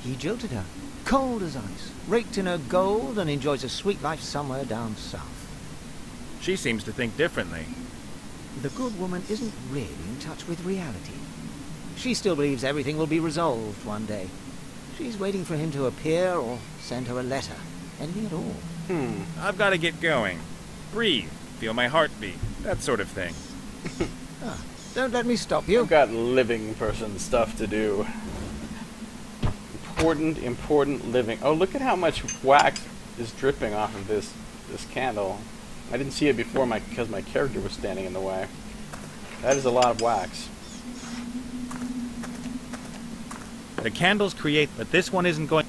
Speaker 10: He jilted her, cold as ice, raked in her gold, and enjoys a sweet life somewhere down south.
Speaker 8: She seems to think differently.
Speaker 10: The good woman isn't really in touch with reality. She still believes everything will be resolved one day. She's waiting for him to appear or send her a letter. Anything at all.
Speaker 8: I've got to get going. Breathe, feel my heartbeat, that sort of thing.
Speaker 10: Don't let me stop you.
Speaker 1: I've got living person stuff to do. Important living. Oh, look at how much wax is dripping off of this candle. I didn't see it before because my character was standing in the way. That is a lot of wax.
Speaker 8: The candles create, but this one isn't going...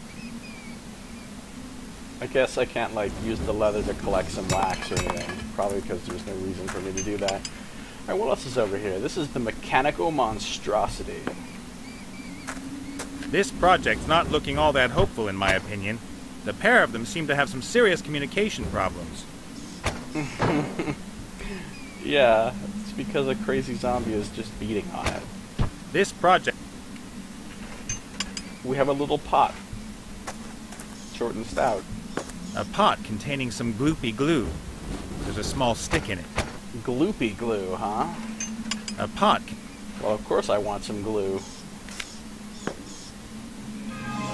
Speaker 1: I guess I can't, like, use the leather to collect some wax or anything. Probably because there's no reason for me to do that. Alright, what else is over here? This is the mechanical monstrosity.
Speaker 8: This project's not looking all that hopeful, in my opinion. The pair of them seem to have some serious communication problems.
Speaker 1: Yeah, it's because a crazy zombie is just beating on it.
Speaker 8: This project...
Speaker 1: We have a little pot. Short and stout.
Speaker 8: A pot containing some gloopy glue. There's a small stick in it.
Speaker 1: Gloopy glue, huh?
Speaker 8: A pot...
Speaker 1: Well, of course I want some glue.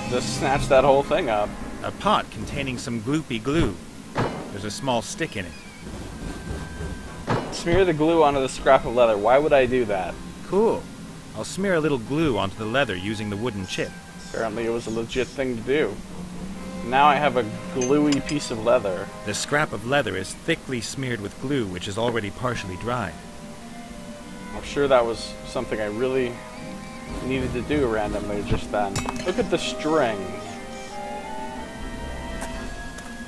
Speaker 1: Just snatch that whole thing up.
Speaker 8: A pot containing some gloopy glue. There's a small stick in it.
Speaker 1: Smear the glue onto the scrap of leather. Why would I do that?
Speaker 8: Cool. I'll smear a little glue onto the leather using the wooden chip.
Speaker 1: Apparently it was a legit thing to do. Now I have a gluey piece of leather.
Speaker 8: The scrap of leather is thickly smeared with glue, which is already partially dried.
Speaker 1: I'm sure that was something I really needed to do randomly just then. Look at the string.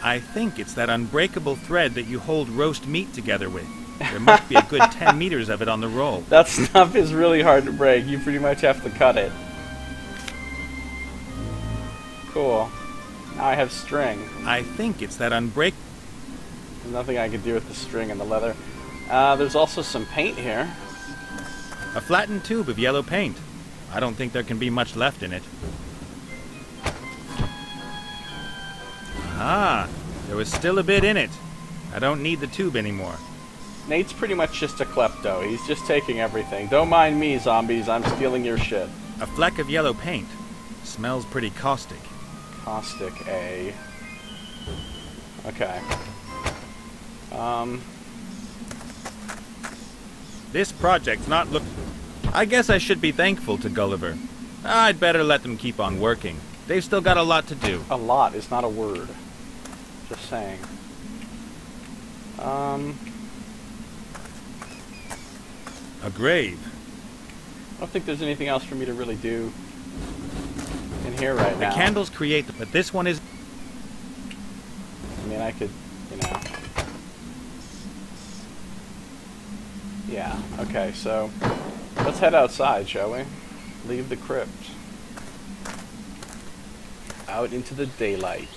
Speaker 8: I think it's that unbreakable thread that you hold roast meat together with. There must be a good 10 meters of it on the roll.
Speaker 1: That stuff is really hard to break. You pretty much have to cut it. Cool. Now I have string.
Speaker 8: I think it's that There's
Speaker 1: nothing I can do with the string and the leather. There's also some paint here.
Speaker 8: A flattened tube of yellow paint. I don't think there can be much left in it. Ah, there was still a bit in it. I don't need the tube anymore.
Speaker 1: Nate's pretty much just a klepto. He's just taking everything. Don't mind me, zombies. I'm stealing your shit.
Speaker 8: A fleck of yellow paint. Smells pretty caustic.
Speaker 1: Caustic, eh? Okay.
Speaker 8: This project's not I guess I should be thankful to Gulliver. I'd better let them keep on working. They've still got a lot to do.
Speaker 1: A lot is not a word. Just saying.
Speaker 8: A grave.
Speaker 1: I don't think there's anything else for me to really do in here right now.
Speaker 8: The candles create but this one is...
Speaker 1: I mean, I could, you know... Yeah, okay, so... Let's head outside, shall we? Leave the crypt. Out into the daylight.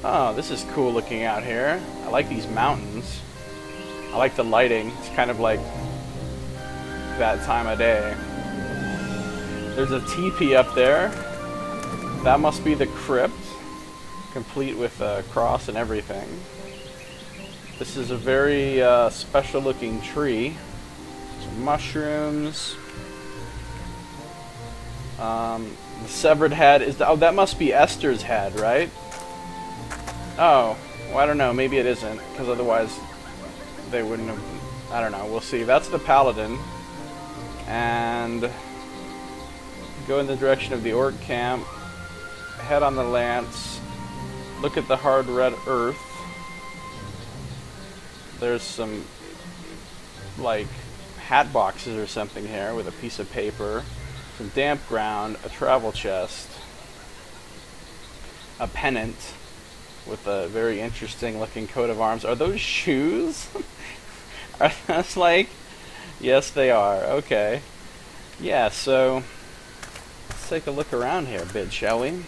Speaker 1: Oh, this is cool looking out here. I like these mountains. I like the lighting. It's kind of like that time of day. There's a teepee up there. That must be the crypt, complete with a cross and everything. This is a very special looking tree. Some mushrooms. The severed head is oh, that must be Esther's head, right? Oh, well, I don't know. Maybe it isn't, because otherwise they wouldn't have. I don't know. We'll see. That's the paladin, and go in the direction of the orc camp. Head on the lance. Look at the hard red earth. There's some like hat boxes or something here with a piece of paper. Some damp ground, a travel chest, a pennant with a very interesting looking coat of arms. Are those shoes? Are those like... Yes, they are. Okay. Yeah, so let's take a look around here a bit, shall we?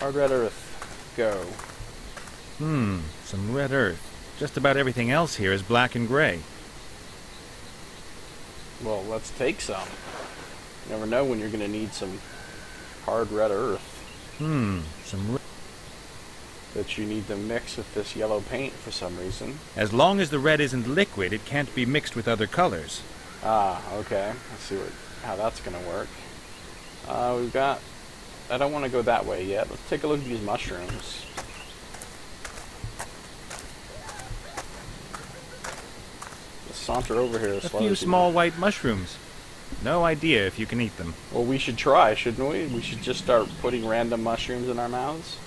Speaker 1: Hard red earth. Go.
Speaker 8: Some red earth. Just about everything else here is black and gray.
Speaker 1: Well, let's take some. You never know when you're going to need some hard red earth. That you need to mix with this yellow paint for some reason.
Speaker 8: As long as the red isn't liquid, it can't be mixed with other colors.
Speaker 1: Ah, okay. Let's see how that's going to work. We've got... I don't want to go that way yet. Let's take a look at these mushrooms. Let's saunter over here as
Speaker 8: A
Speaker 1: slow
Speaker 8: few
Speaker 1: as you
Speaker 8: small
Speaker 1: can.
Speaker 8: white mushrooms. No idea if you can eat them.
Speaker 1: Well, we should try, shouldn't we? We should just start putting random mushrooms in our mouths.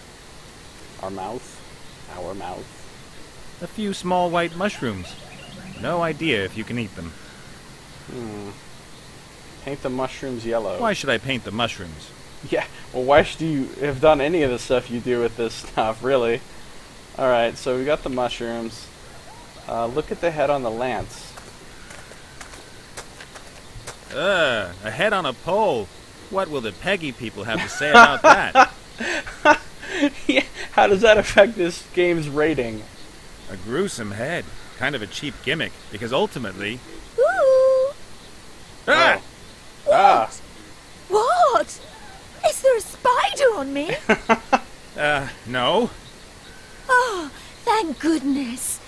Speaker 1: Our mouth. Our mouth.
Speaker 8: A few small white mushrooms. No idea if you can eat them.
Speaker 1: Paint the mushrooms yellow.
Speaker 8: Why should I paint the mushrooms?
Speaker 1: Yeah, well, why should you have done any of the stuff you do with this stuff, really? Alright, so we got the mushrooms. Look at the head on the lance.
Speaker 8: A head on a pole. What will the Peggy people have to say about that?
Speaker 1: Yeah, how does that affect this game's rating?
Speaker 8: A gruesome head. Kind of a cheap gimmick, because ultimately...
Speaker 11: Ooh!
Speaker 8: Ah!
Speaker 1: Ah!
Speaker 11: What? Is there a spider on me?
Speaker 8: No.
Speaker 11: Oh, thank goodness.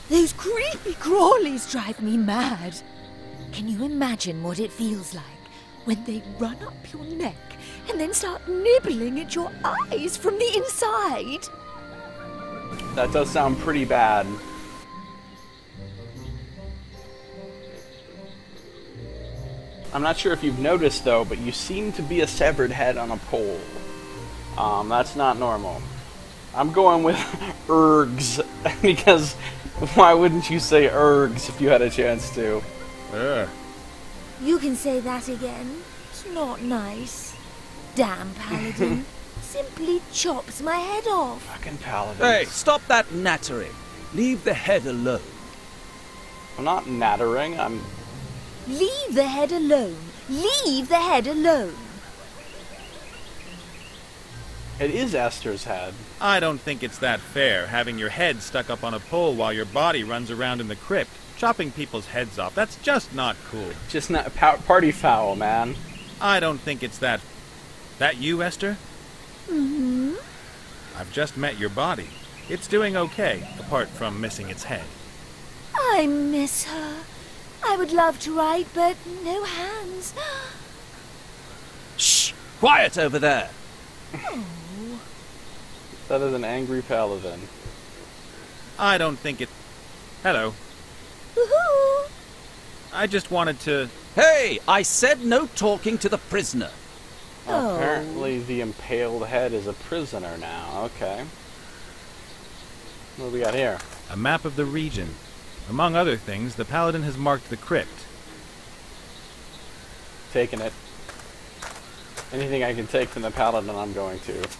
Speaker 11: Those creepy crawlies drive me mad. Can you imagine what it feels like when they run up your neck and then start nibbling at your eyes from the inside?
Speaker 1: That does sound pretty bad. I'm not sure if you've noticed, though, but you seem to be a severed head on a pole. That's not normal. I'm going with ergs, because why wouldn't you say ergs if you had a chance to?
Speaker 11: You can say that again. It's not nice. Damn paladin. Simply chops my head off.
Speaker 1: Fucking paladins.
Speaker 3: Hey, stop that nattering. Leave the head alone.
Speaker 1: I'm not nattering, I'm...
Speaker 11: Leave the head alone. Leave the head alone.
Speaker 1: It is Esther's head.
Speaker 8: I don't think it's that fair, having your head stuck up on a pole while your body runs around in the crypt. Chopping people's heads off, that's just not cool.
Speaker 1: Just not party foul, man.
Speaker 8: I don't think it's that... That you, Esther?
Speaker 11: Mm-hmm.
Speaker 8: I've just met your body. It's doing okay, apart from missing its head.
Speaker 11: I miss her. I would love to write, but no hands.
Speaker 3: Shh! Quiet over there!
Speaker 11: Oh.
Speaker 1: That is an angry paladin.
Speaker 8: I don't think it... Hello.
Speaker 11: Woohoo!
Speaker 8: I just wanted to...
Speaker 3: Hey! I said no talking to the prisoner.
Speaker 11: Oh.
Speaker 1: Apparently the impaled head is a prisoner now. Okay. What do we got here?
Speaker 8: A map of the region. Among other things, the paladin has marked the crypt.
Speaker 1: Taking it. Anything I can take from the paladin, I'm going to. Let's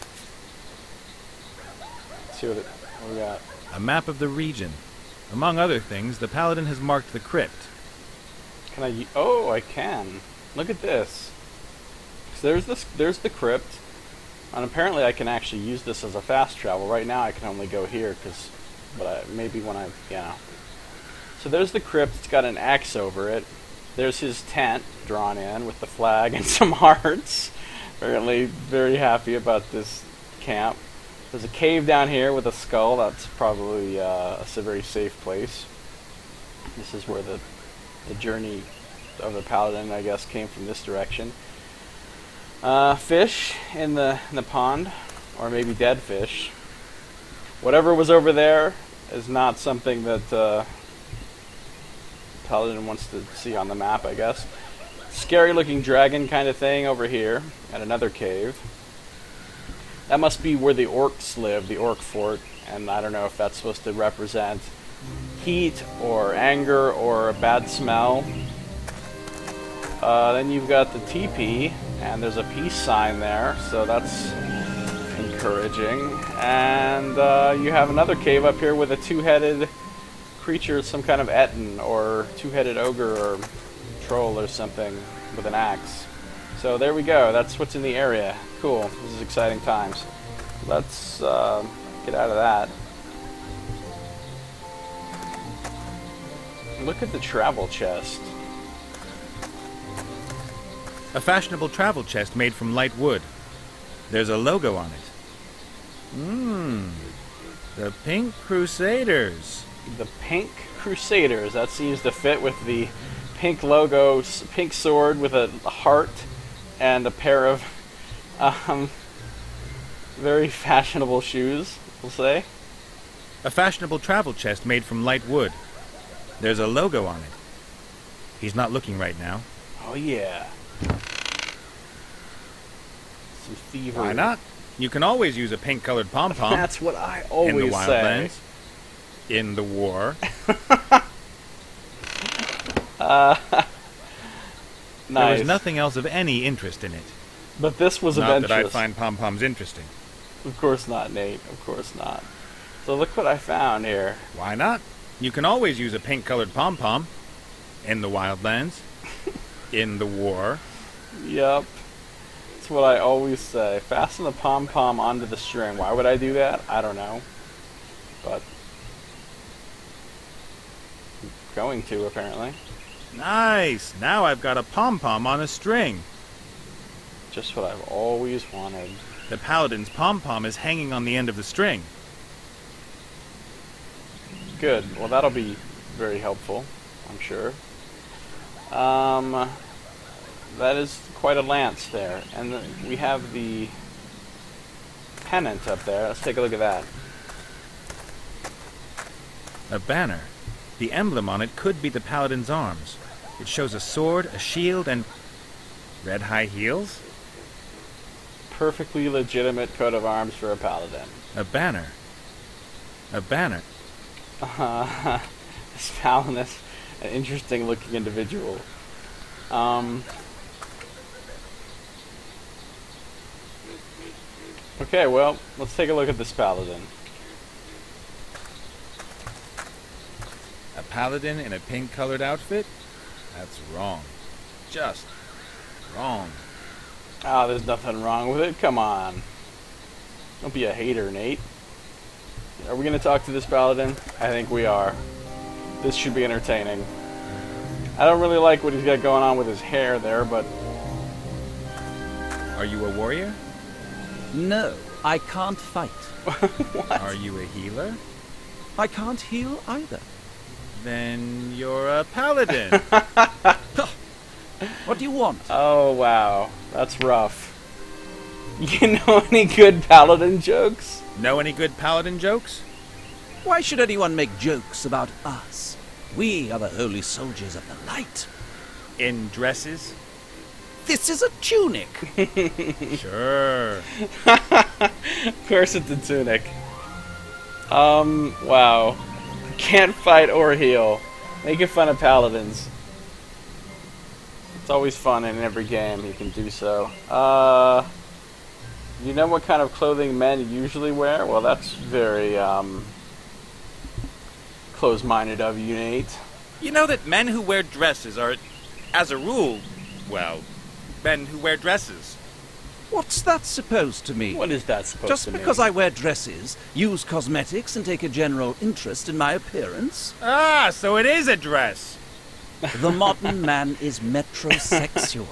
Speaker 1: see what we got.
Speaker 8: A map of the region. Among other things, the paladin has marked the crypt.
Speaker 1: Can I... Oh, I can. Look at this. So there's the crypt. And apparently I can actually use this as a fast travel. Right now I can only go here, but maybe when I... Yeah. So there's the crypt. It's got an X over it. There's his tent drawn in with the flag and some hearts. Apparently very happy about this camp. There's a cave down here with a skull. That's probably a very safe place. This is where the journey of the paladin, I guess, came from this direction. Fish in the pond, or maybe dead fish. Whatever was over there is not something that paladin wants to see on the map, I guess. Scary looking dragon kind of thing over here at another cave. That must be where the orcs live, the orc fort, and I don't know if that's supposed to represent heat or anger or a bad smell. Then you've got the teepee, and there's a peace sign there, so that's encouraging. And you have another cave up here with a two-headed creature, some kind of Etten or two-headed ogre or troll or something with an axe. So there we go, that's what's in the area. Cool, this is exciting times. let's get out of that. Look at the travel chest.
Speaker 8: A fashionable travel chest made from light wood. There's a logo on it. The Pink Crusaders.
Speaker 1: The Pink Crusaders. That seems to fit with the pink logo, pink sword with a heart and a pair of very fashionable shoes, we'll say.
Speaker 8: A fashionable travel chest made from light wood. There's a logo on it. He's not looking right now.
Speaker 1: Oh yeah. Some thievery.
Speaker 8: Why not? You can always use a pink-colored pom-pom.
Speaker 1: That's what I always
Speaker 8: in the
Speaker 1: say.
Speaker 8: wildlands. In the war.
Speaker 1: Nice.
Speaker 8: There was nothing else of any interest in it.
Speaker 1: But this was
Speaker 8: not
Speaker 1: adventurous.
Speaker 8: Not that I find pom-poms interesting.
Speaker 1: Of course not, Nate. Of course not. So look what I found here.
Speaker 8: Why not? You can always use a pink-colored pom-pom. In the wildlands. In the war.
Speaker 1: Yep. That's what I always say. Fasten the pom-pom onto the string. Why would I do that? I don't know. But I'm going to, apparently.
Speaker 8: Nice! Now I've got a pom-pom on a string.
Speaker 1: Just what I've always wanted.
Speaker 8: The paladin's pom-pom is hanging on the end of the string.
Speaker 1: Good. Well, that'll be very helpful, I'm sure. That is quite a lance there. And we have the pennant up there. Let's take a look at that.
Speaker 8: A banner. The emblem on it could be the paladin's arms. It shows a sword, a shield, and red high heels?
Speaker 1: Perfectly legitimate coat of arms for a paladin.
Speaker 8: A banner. A banner.
Speaker 1: This paladin is an interesting looking individual. Okay, well, let's take a look at this paladin.
Speaker 8: A paladin in a pink-colored outfit? That's wrong. Just wrong.
Speaker 1: Ah, there's nothing wrong with it. Come on. Don't be a hater, Nate. Are we going to talk to this paladin? I think we are. This should be entertaining. I don't really like what he's got going on with his hair there, but...
Speaker 8: Are you a warrior?
Speaker 12: No, I can't fight.
Speaker 1: What?
Speaker 8: Are you a healer?
Speaker 12: I can't heal either.
Speaker 8: Then you're a paladin.
Speaker 12: What do you want?
Speaker 1: Oh, wow. That's rough. You know any good paladin jokes?
Speaker 8: Know any good paladin jokes?
Speaker 12: Why should anyone make jokes about us? We are the holy soldiers of the light.
Speaker 8: In dresses?
Speaker 12: This is a tunic.
Speaker 8: Sure.
Speaker 1: Of course it's a tunic. Wow. Can't fight or heal. Making fun of paladins. It's always fun in every game you can do so. You know what kind of clothing men usually wear? Well, that's very, close-minded of you, Nate.
Speaker 8: You know that men who wear dresses are, as a rule, well, men who wear dresses.
Speaker 12: What's that supposed to mean?
Speaker 1: What is that supposed
Speaker 12: Just
Speaker 1: to mean?
Speaker 12: because I wear dresses, use cosmetics, and take a general interest in my appearance?
Speaker 8: Ah, so it is a dress.
Speaker 12: The modern man is metrosexual.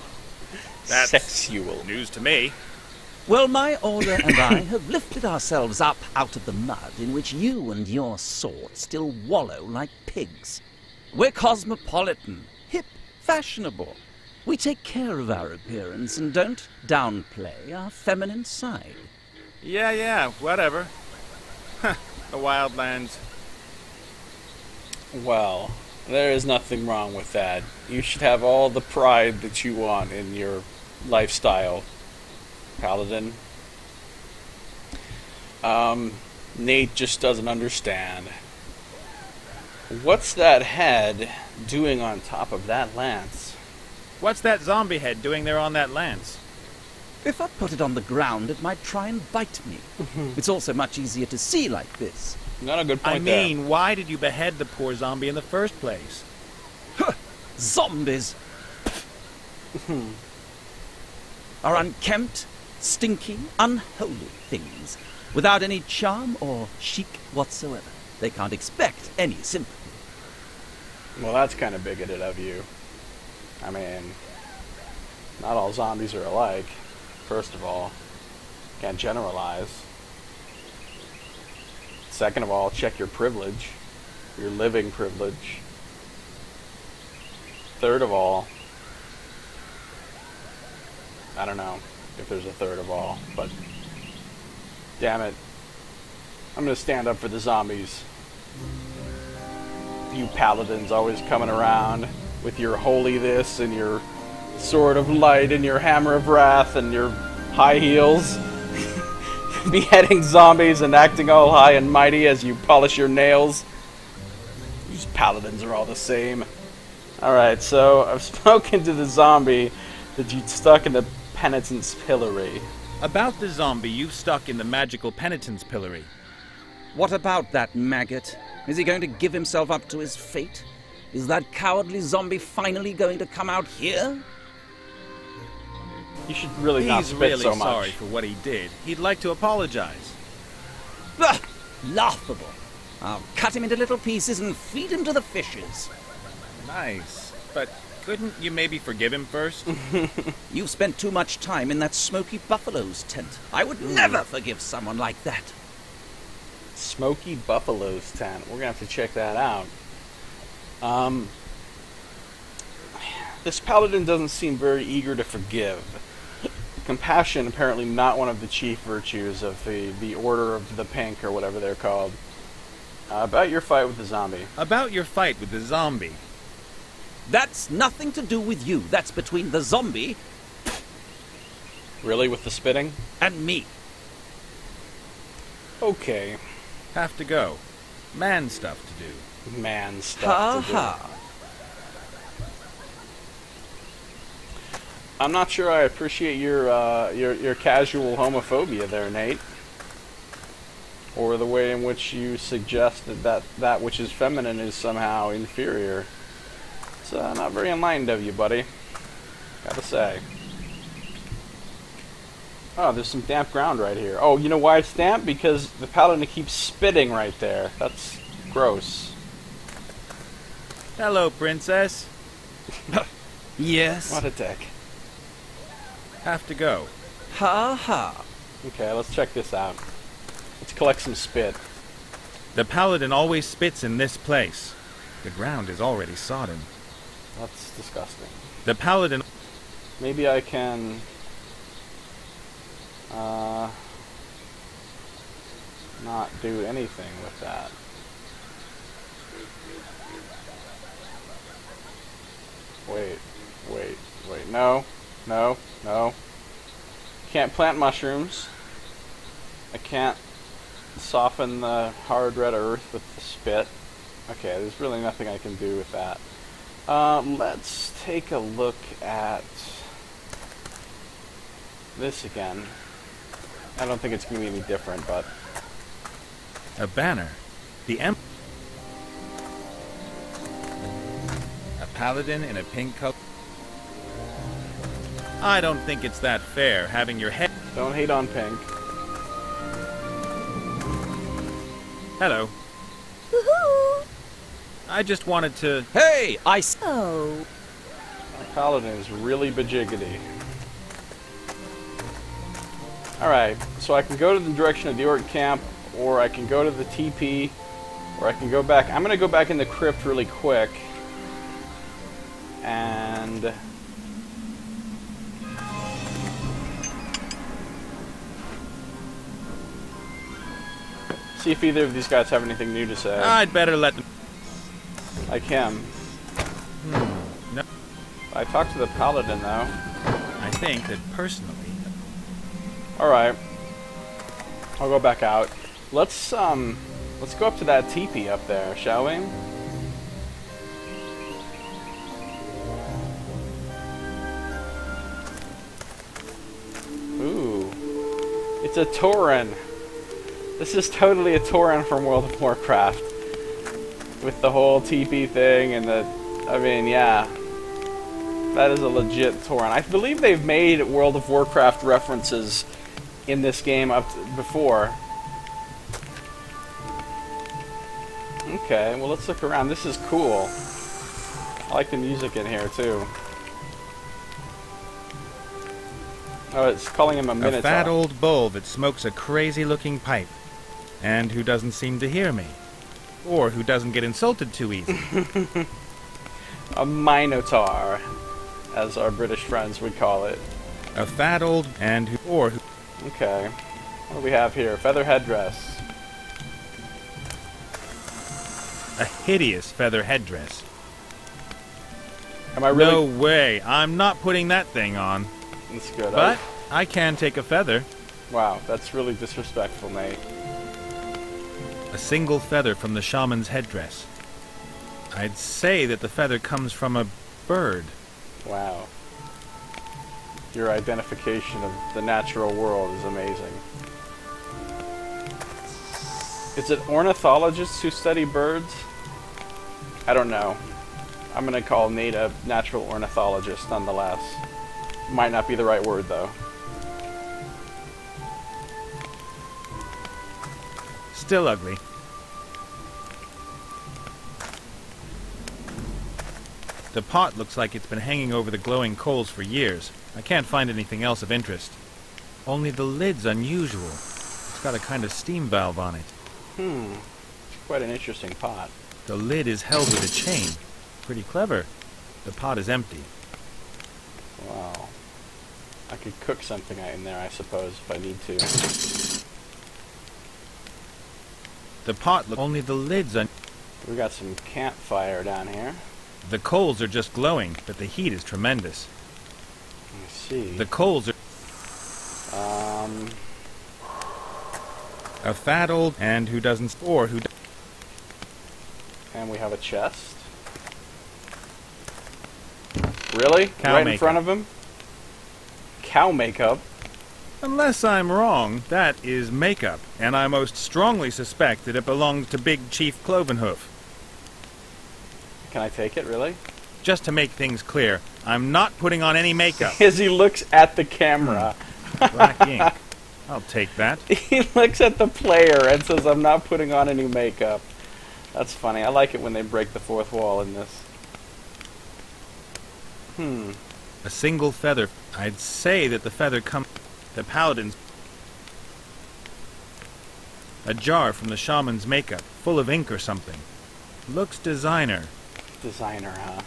Speaker 8: That's
Speaker 1: sexual.
Speaker 8: News to me.
Speaker 12: Well, my order and I have lifted ourselves up out of the mud in which you and your sort still wallow like pigs. We're cosmopolitan, hip, fashionable. We take care of our appearance and don't downplay our feminine side.
Speaker 8: Yeah, whatever. The wildlands.
Speaker 1: Well, there is nothing wrong with that. You should have all the pride that you want in your lifestyle, paladin. Nate just doesn't understand. What's that head doing on top of that lance?
Speaker 8: What's that zombie head doing there on that lance?
Speaker 12: If I put it on the ground, it might try and bite me. It's also much easier to see like this.
Speaker 1: Not a good point
Speaker 8: I mean, why did you behead the poor zombie in the first place?
Speaker 12: Zombies! are unkempt, stinking, unholy things. without any charm or chic whatsoever. They can't expect any sympathy.
Speaker 1: Well, that's kind of bigoted of you. I mean, not all zombies are alike, first of all. Can't generalize. Second of all, check your privilege. Your living privilege. Third of all, I don't know if there's a third of all, but damn it, I'm gonna stand up for the zombies. You paladins always coming around with your holy this and your sword of light and your hammer of wrath and your high heels, beheading zombies and acting all high and mighty as you polish your nails. These paladins are all the same. Alright, so I've spoken to the zombie that you stuck in the penitence pillory.
Speaker 8: About the zombie you've stuck in the magical penitence pillory.
Speaker 12: What about that maggot? Is he going to give himself up to his fate? Is that cowardly zombie finally going to come out here?
Speaker 1: You should really not spit
Speaker 8: really
Speaker 1: so much.
Speaker 8: sorry for what he did. He'd like to apologize.
Speaker 12: Ah, laughable. I'll cut him into little pieces and feed him to the fishes.
Speaker 8: Nice. But couldn't you maybe forgive him first?
Speaker 12: You've spent too much time in that Smoky Buffalo's tent. I would never forgive someone like that.
Speaker 1: Smoky Buffalo's tent. We're gonna have to check that out. This paladin doesn't seem very eager to forgive. Compassion apparently not one of the chief virtues of the Order of the Pink or whatever they're called. About your fight with the zombie.
Speaker 8: About your fight with the zombie.
Speaker 12: That's nothing to do with you. That's between the zombie...
Speaker 1: Really, with the spitting?
Speaker 12: And me.
Speaker 1: Okay.
Speaker 8: Have to go. Man stuff to do.
Speaker 1: Man stuff to do. I'm not sure I appreciate your casual homophobia there, Nate. Or the way in which you suggested that which is feminine is somehow inferior. It's not very enlightened of you, buddy. Gotta say. Oh, there's some damp ground right here. Oh, you know why it's damp? Because the paladin keeps spitting right there. That's gross.
Speaker 8: Hello, princess.
Speaker 12: Yes?
Speaker 1: What a dick.
Speaker 8: Have to go.
Speaker 12: Ha ha.
Speaker 1: Okay, let's check this out. Let's collect some spit.
Speaker 8: The paladin always spits in this place. The ground is already sodden.
Speaker 1: That's disgusting.
Speaker 8: The paladin...
Speaker 1: Maybe I can... not do anything with that. Wait. No. Can't plant mushrooms. I can't soften the hard red earth with the spit. Okay, there's really nothing I can do with that. Let's take a look at this again. I don't think it's going to be any different, but...
Speaker 8: A banner. The A paladin in a pink coat. I don't think it's that fair, having your head...
Speaker 1: Don't hate on pink.
Speaker 8: Hello.
Speaker 11: Woohoo!
Speaker 8: I just wanted to...
Speaker 12: Hey,
Speaker 11: Oh.
Speaker 1: Our paladin is really bajiggity. Alright, so I can go to the direction of the orc camp, or I can go to the TP, or I can go back. I'm going to go back in the crypt really quick. And... see if either of these guys have anything new to say.
Speaker 8: I'd better let them...
Speaker 1: Like him.
Speaker 8: No.
Speaker 1: I talked to the paladin, though.
Speaker 8: I think that personally...
Speaker 1: Alright. I'll go back out. Let's go up to that teepee up there, shall we? Ooh. It's a Tauren. This is totally a Tauren from World of Warcraft. With the whole teepee thing and the... I mean, yeah. That is a legit Tauren. I believe they've made World of Warcraft references in this game before. Okay, well, let's look around. This is cool. I like the music in here, too. Oh, it's calling him a minotaur.
Speaker 8: A fat old bull that smokes a crazy-looking pipe. And who doesn't seem to hear me. Or who doesn't get insulted too easy.
Speaker 1: A minotaur, as our British friends would call it.
Speaker 8: A fat old and who... Or who...
Speaker 1: Okay. What do we have here? Feather headdress.
Speaker 8: A hideous feather headdress.
Speaker 1: Am I really...
Speaker 8: No way. I'm not putting that thing on.
Speaker 1: That's good.
Speaker 8: But I can take a feather.
Speaker 1: Wow, that's really disrespectful, Nate.
Speaker 8: A single feather from the shaman's headdress. I'd say that the feather comes from a bird.
Speaker 1: Wow. Your identification of the natural world is amazing. Is it ornithologists who study birds? I don't know. I'm gonna call Nate a natural ornithologist nonetheless. Might not be the right word, though.
Speaker 8: Still ugly. The pot looks like it's been hanging over the glowing coals for years. I can't find anything else of interest. Only the lid's unusual. It's got a kind of steam valve on it.
Speaker 1: It's quite an interesting pot.
Speaker 8: The lid is held with a chain. Pretty clever. The pot is empty.
Speaker 1: Wow. I could cook something in there, I suppose, if I need to.
Speaker 8: The pot looks... Only the lid's
Speaker 1: We got some campfire down here.
Speaker 8: The coals are just glowing, but the heat is tremendous.
Speaker 1: Let me see.
Speaker 8: The coals are... A fat old and who doesn't... Or who...
Speaker 1: And we have a chest. Really?
Speaker 8: Cow
Speaker 1: right
Speaker 8: makeup.
Speaker 1: In front of him? Cow makeup?
Speaker 8: Unless I'm wrong, that is makeup, and I most strongly suspect that it belongs to Big Chief Clovenhoof.
Speaker 1: Can I take it, really?
Speaker 8: Just to make things clear, I'm not putting on any makeup.
Speaker 1: As he looks at the camera.
Speaker 8: Black ink. I'll take that.
Speaker 1: He looks at the player and says, I'm not putting on any makeup. That's funny. I like it when they break the fourth wall in this.
Speaker 8: A single feather. I'd say that the feather comes... The paladin's... A jar from the shaman's makeup, full of ink or something. Looks designer.
Speaker 1: Designer, huh?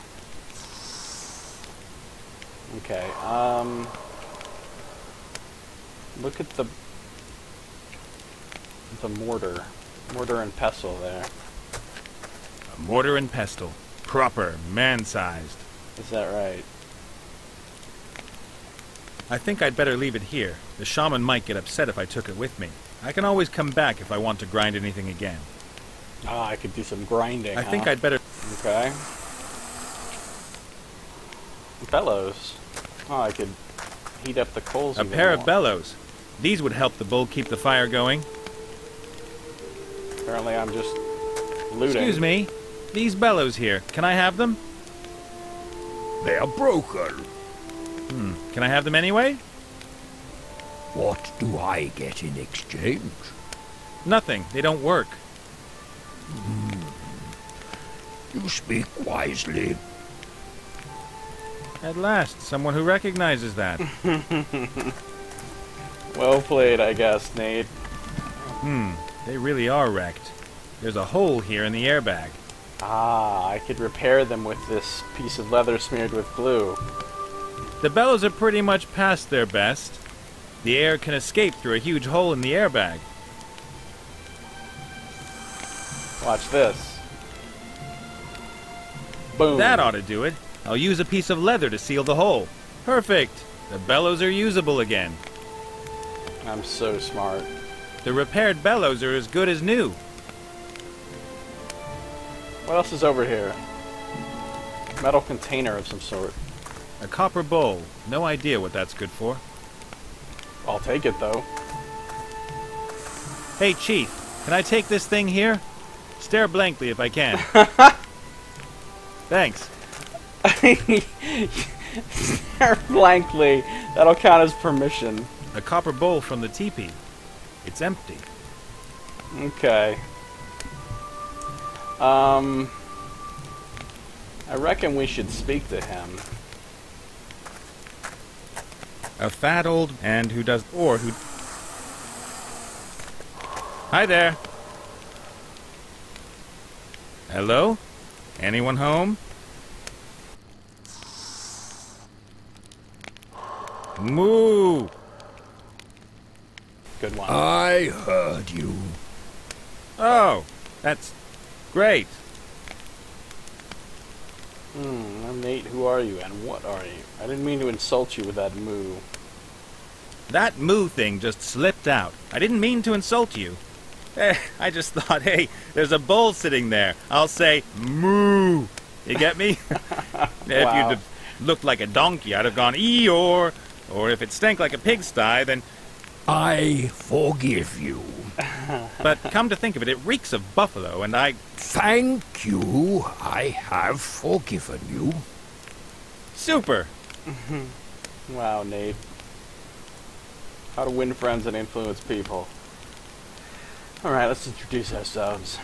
Speaker 1: Okay, look at the mortar. Mortar and pestle there.
Speaker 8: A mortar and pestle. Proper, man-sized.
Speaker 1: Is that right?
Speaker 8: I think I'd better leave it here. The shaman might get upset if I took it with me. I can always come back if I want to grind anything again.
Speaker 1: Ah, I could do some grinding,
Speaker 8: I think I'd better...
Speaker 1: Okay. Bellows. Oh, I could heat up the coals
Speaker 8: A
Speaker 1: even
Speaker 8: pair
Speaker 1: more.
Speaker 8: of bellows. These would help the bull keep the fire going.
Speaker 1: Apparently I'm just looting.
Speaker 8: Excuse me. These bellows here. Can I have them?
Speaker 13: They are broken.
Speaker 8: Can I have them anyway?
Speaker 13: What do I get in exchange?
Speaker 8: Nothing. They don't work.
Speaker 13: You speak wisely.
Speaker 8: At last, someone who recognizes that.
Speaker 1: Well played, I guess, Nate.
Speaker 8: They really are wrecked. There's a hole here in the airbag.
Speaker 1: Ah, I could repair them with this piece of leather smeared with glue.
Speaker 8: The bellows are pretty much past their best. The air can escape through a huge hole in the airbag.
Speaker 1: Watch this. Boom.
Speaker 8: That ought to do it. I'll use a piece of leather to seal the hole. Perfect. The bellows are usable again.
Speaker 1: I'm so smart.
Speaker 8: The repaired bellows are as good as new.
Speaker 1: What else is over here? Metal container of some sort.
Speaker 8: A copper bowl. No idea what that's good for.
Speaker 1: I'll take it, though.
Speaker 8: Hey, Chief, can I take this thing here? Stare blankly if I can. Thanks.
Speaker 1: Stare blankly. That'll count as permission.
Speaker 8: A copper bowl from the teepee. It's empty.
Speaker 1: Okay. I reckon we should speak to him.
Speaker 8: A fat old and who does or who. Hi there. Hello? Anyone home? Moo!
Speaker 1: Good one.
Speaker 13: I heard you.
Speaker 8: Oh, that's great.
Speaker 1: I'm Nate. Who are you and what are you? I didn't mean to insult you with that moo.
Speaker 8: That moo thing just slipped out. I didn't mean to insult you. I just thought, hey, there's a bull sitting there. I'll say moo. You get me? If
Speaker 1: Wow.
Speaker 8: you'd looked like a donkey, I'd have gone Eeyore. Or if it stank like a pigsty, then...
Speaker 13: I forgive you.
Speaker 8: But come to think of it, it reeks of buffalo, and I...
Speaker 13: Thank you. I have forgiven you.
Speaker 8: Super!
Speaker 1: Wow, Nate. How to win friends and influence people. Alright, let's introduce ourselves.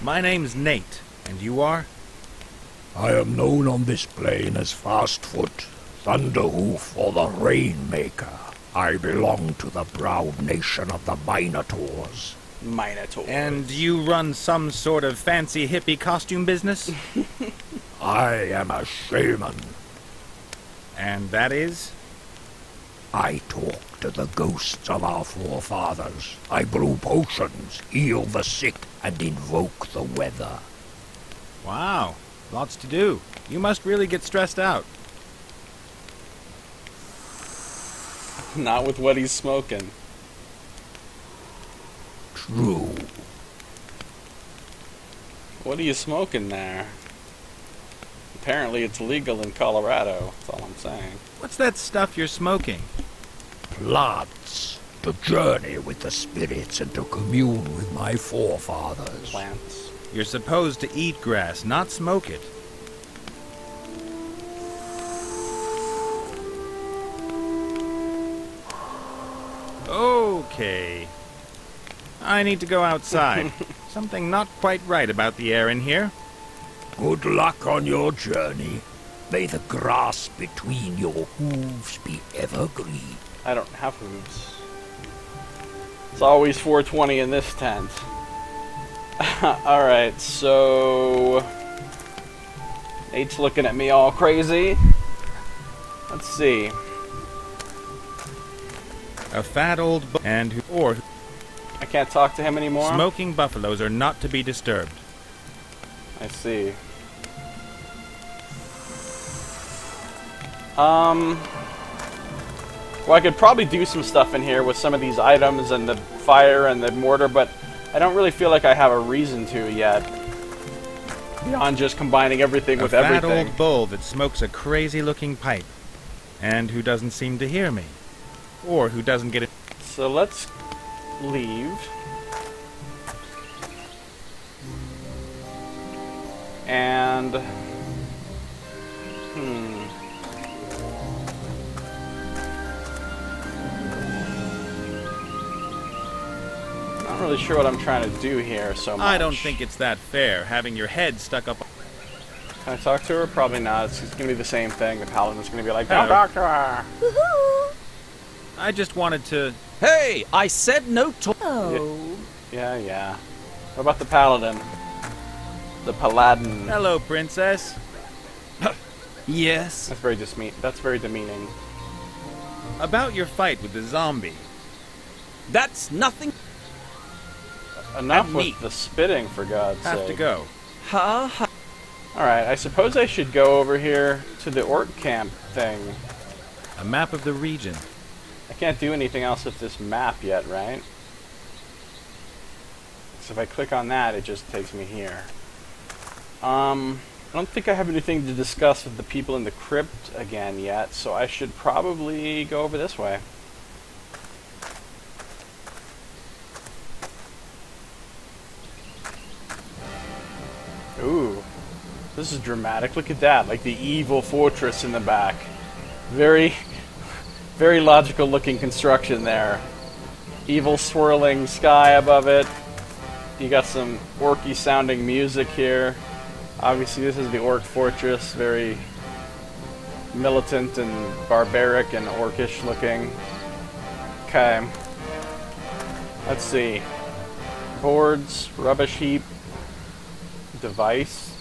Speaker 8: My name's Nate, and you are?
Speaker 13: I am known on this plane as Fastfoot, Thunderhoof, or the Rainmaker. I belong to the proud nation of the Minotaurs.
Speaker 1: Minotaurs.
Speaker 8: And you run some sort of fancy hippie costume business?
Speaker 13: I am a shaman.
Speaker 8: And that is?
Speaker 13: I talk to the ghosts of our forefathers. I brew potions, heal the sick, and invoke the weather.
Speaker 8: Wow, lots to do. You must really get stressed out.
Speaker 1: Not with what he's smoking.
Speaker 13: True.
Speaker 1: What are you smoking there? Apparently it's legal in Colorado. That's all I'm saying.
Speaker 8: What's that stuff you're smoking?
Speaker 13: Plants. To journey with the spirits and to commune with my forefathers.
Speaker 1: Plants.
Speaker 8: You're supposed to eat grass, not smoke it. Okay. I need to go outside. Something not quite right about the air in here.
Speaker 13: Good luck on your journey. May the grass between your hooves be evergreen.
Speaker 1: I don't have hooves. It's always 420 in this tent. Alright, so... Nate's looking at me all crazy. Let's see.
Speaker 8: A fat old and who or
Speaker 1: I can't talk to him anymore?
Speaker 8: Smoking buffaloes are not to be disturbed.
Speaker 1: I see. Well, I could probably do some stuff in here with some of these items and the fire and the mortar, but I don't really feel like I have a reason to yet. Beyond just combining everything with everything.
Speaker 8: A fat old bull that smokes a crazy-looking pipe. And who doesn't seem to hear me. Or who doesn't get it.
Speaker 1: So let's leave. And... Not really sure what I'm trying to do here so much.
Speaker 8: I don't think it's that fair, having your head stuck up.
Speaker 1: Can I talk to her? Probably not. It's going to be the same thing. The paladin's going to be like,
Speaker 8: Hello.
Speaker 1: don't talk to her.
Speaker 11: Woohoo!
Speaker 8: I just wanted to...
Speaker 12: Hey, I said no talk.
Speaker 11: Oh.
Speaker 1: Yeah. What about the paladin? The paladin.
Speaker 8: Hello, princess.
Speaker 12: Yes.
Speaker 1: That's very demeaning.
Speaker 8: About your fight with the zombie.
Speaker 12: That's nothing.
Speaker 1: Enough with the spitting, for God's sake.
Speaker 8: Have to go.
Speaker 12: Ha ha.
Speaker 1: Alright, I suppose I should go over here to the orc camp thing.
Speaker 8: A map of the region.
Speaker 1: I can't do anything else with this map yet, right? So if I click on that, it just takes me here. I don't think I have anything to discuss with the people in the crypt again yet, so I should probably go over this way. Ooh, this is dramatic. Look at that, like the evil fortress in the back. Very, very logical looking construction there. Evil swirling sky above it. You got some orky sounding music here. Obviously this is the Orc Fortress, very militant and barbaric and orcish looking. Okay. Let's see. Boards, rubbish heap, device.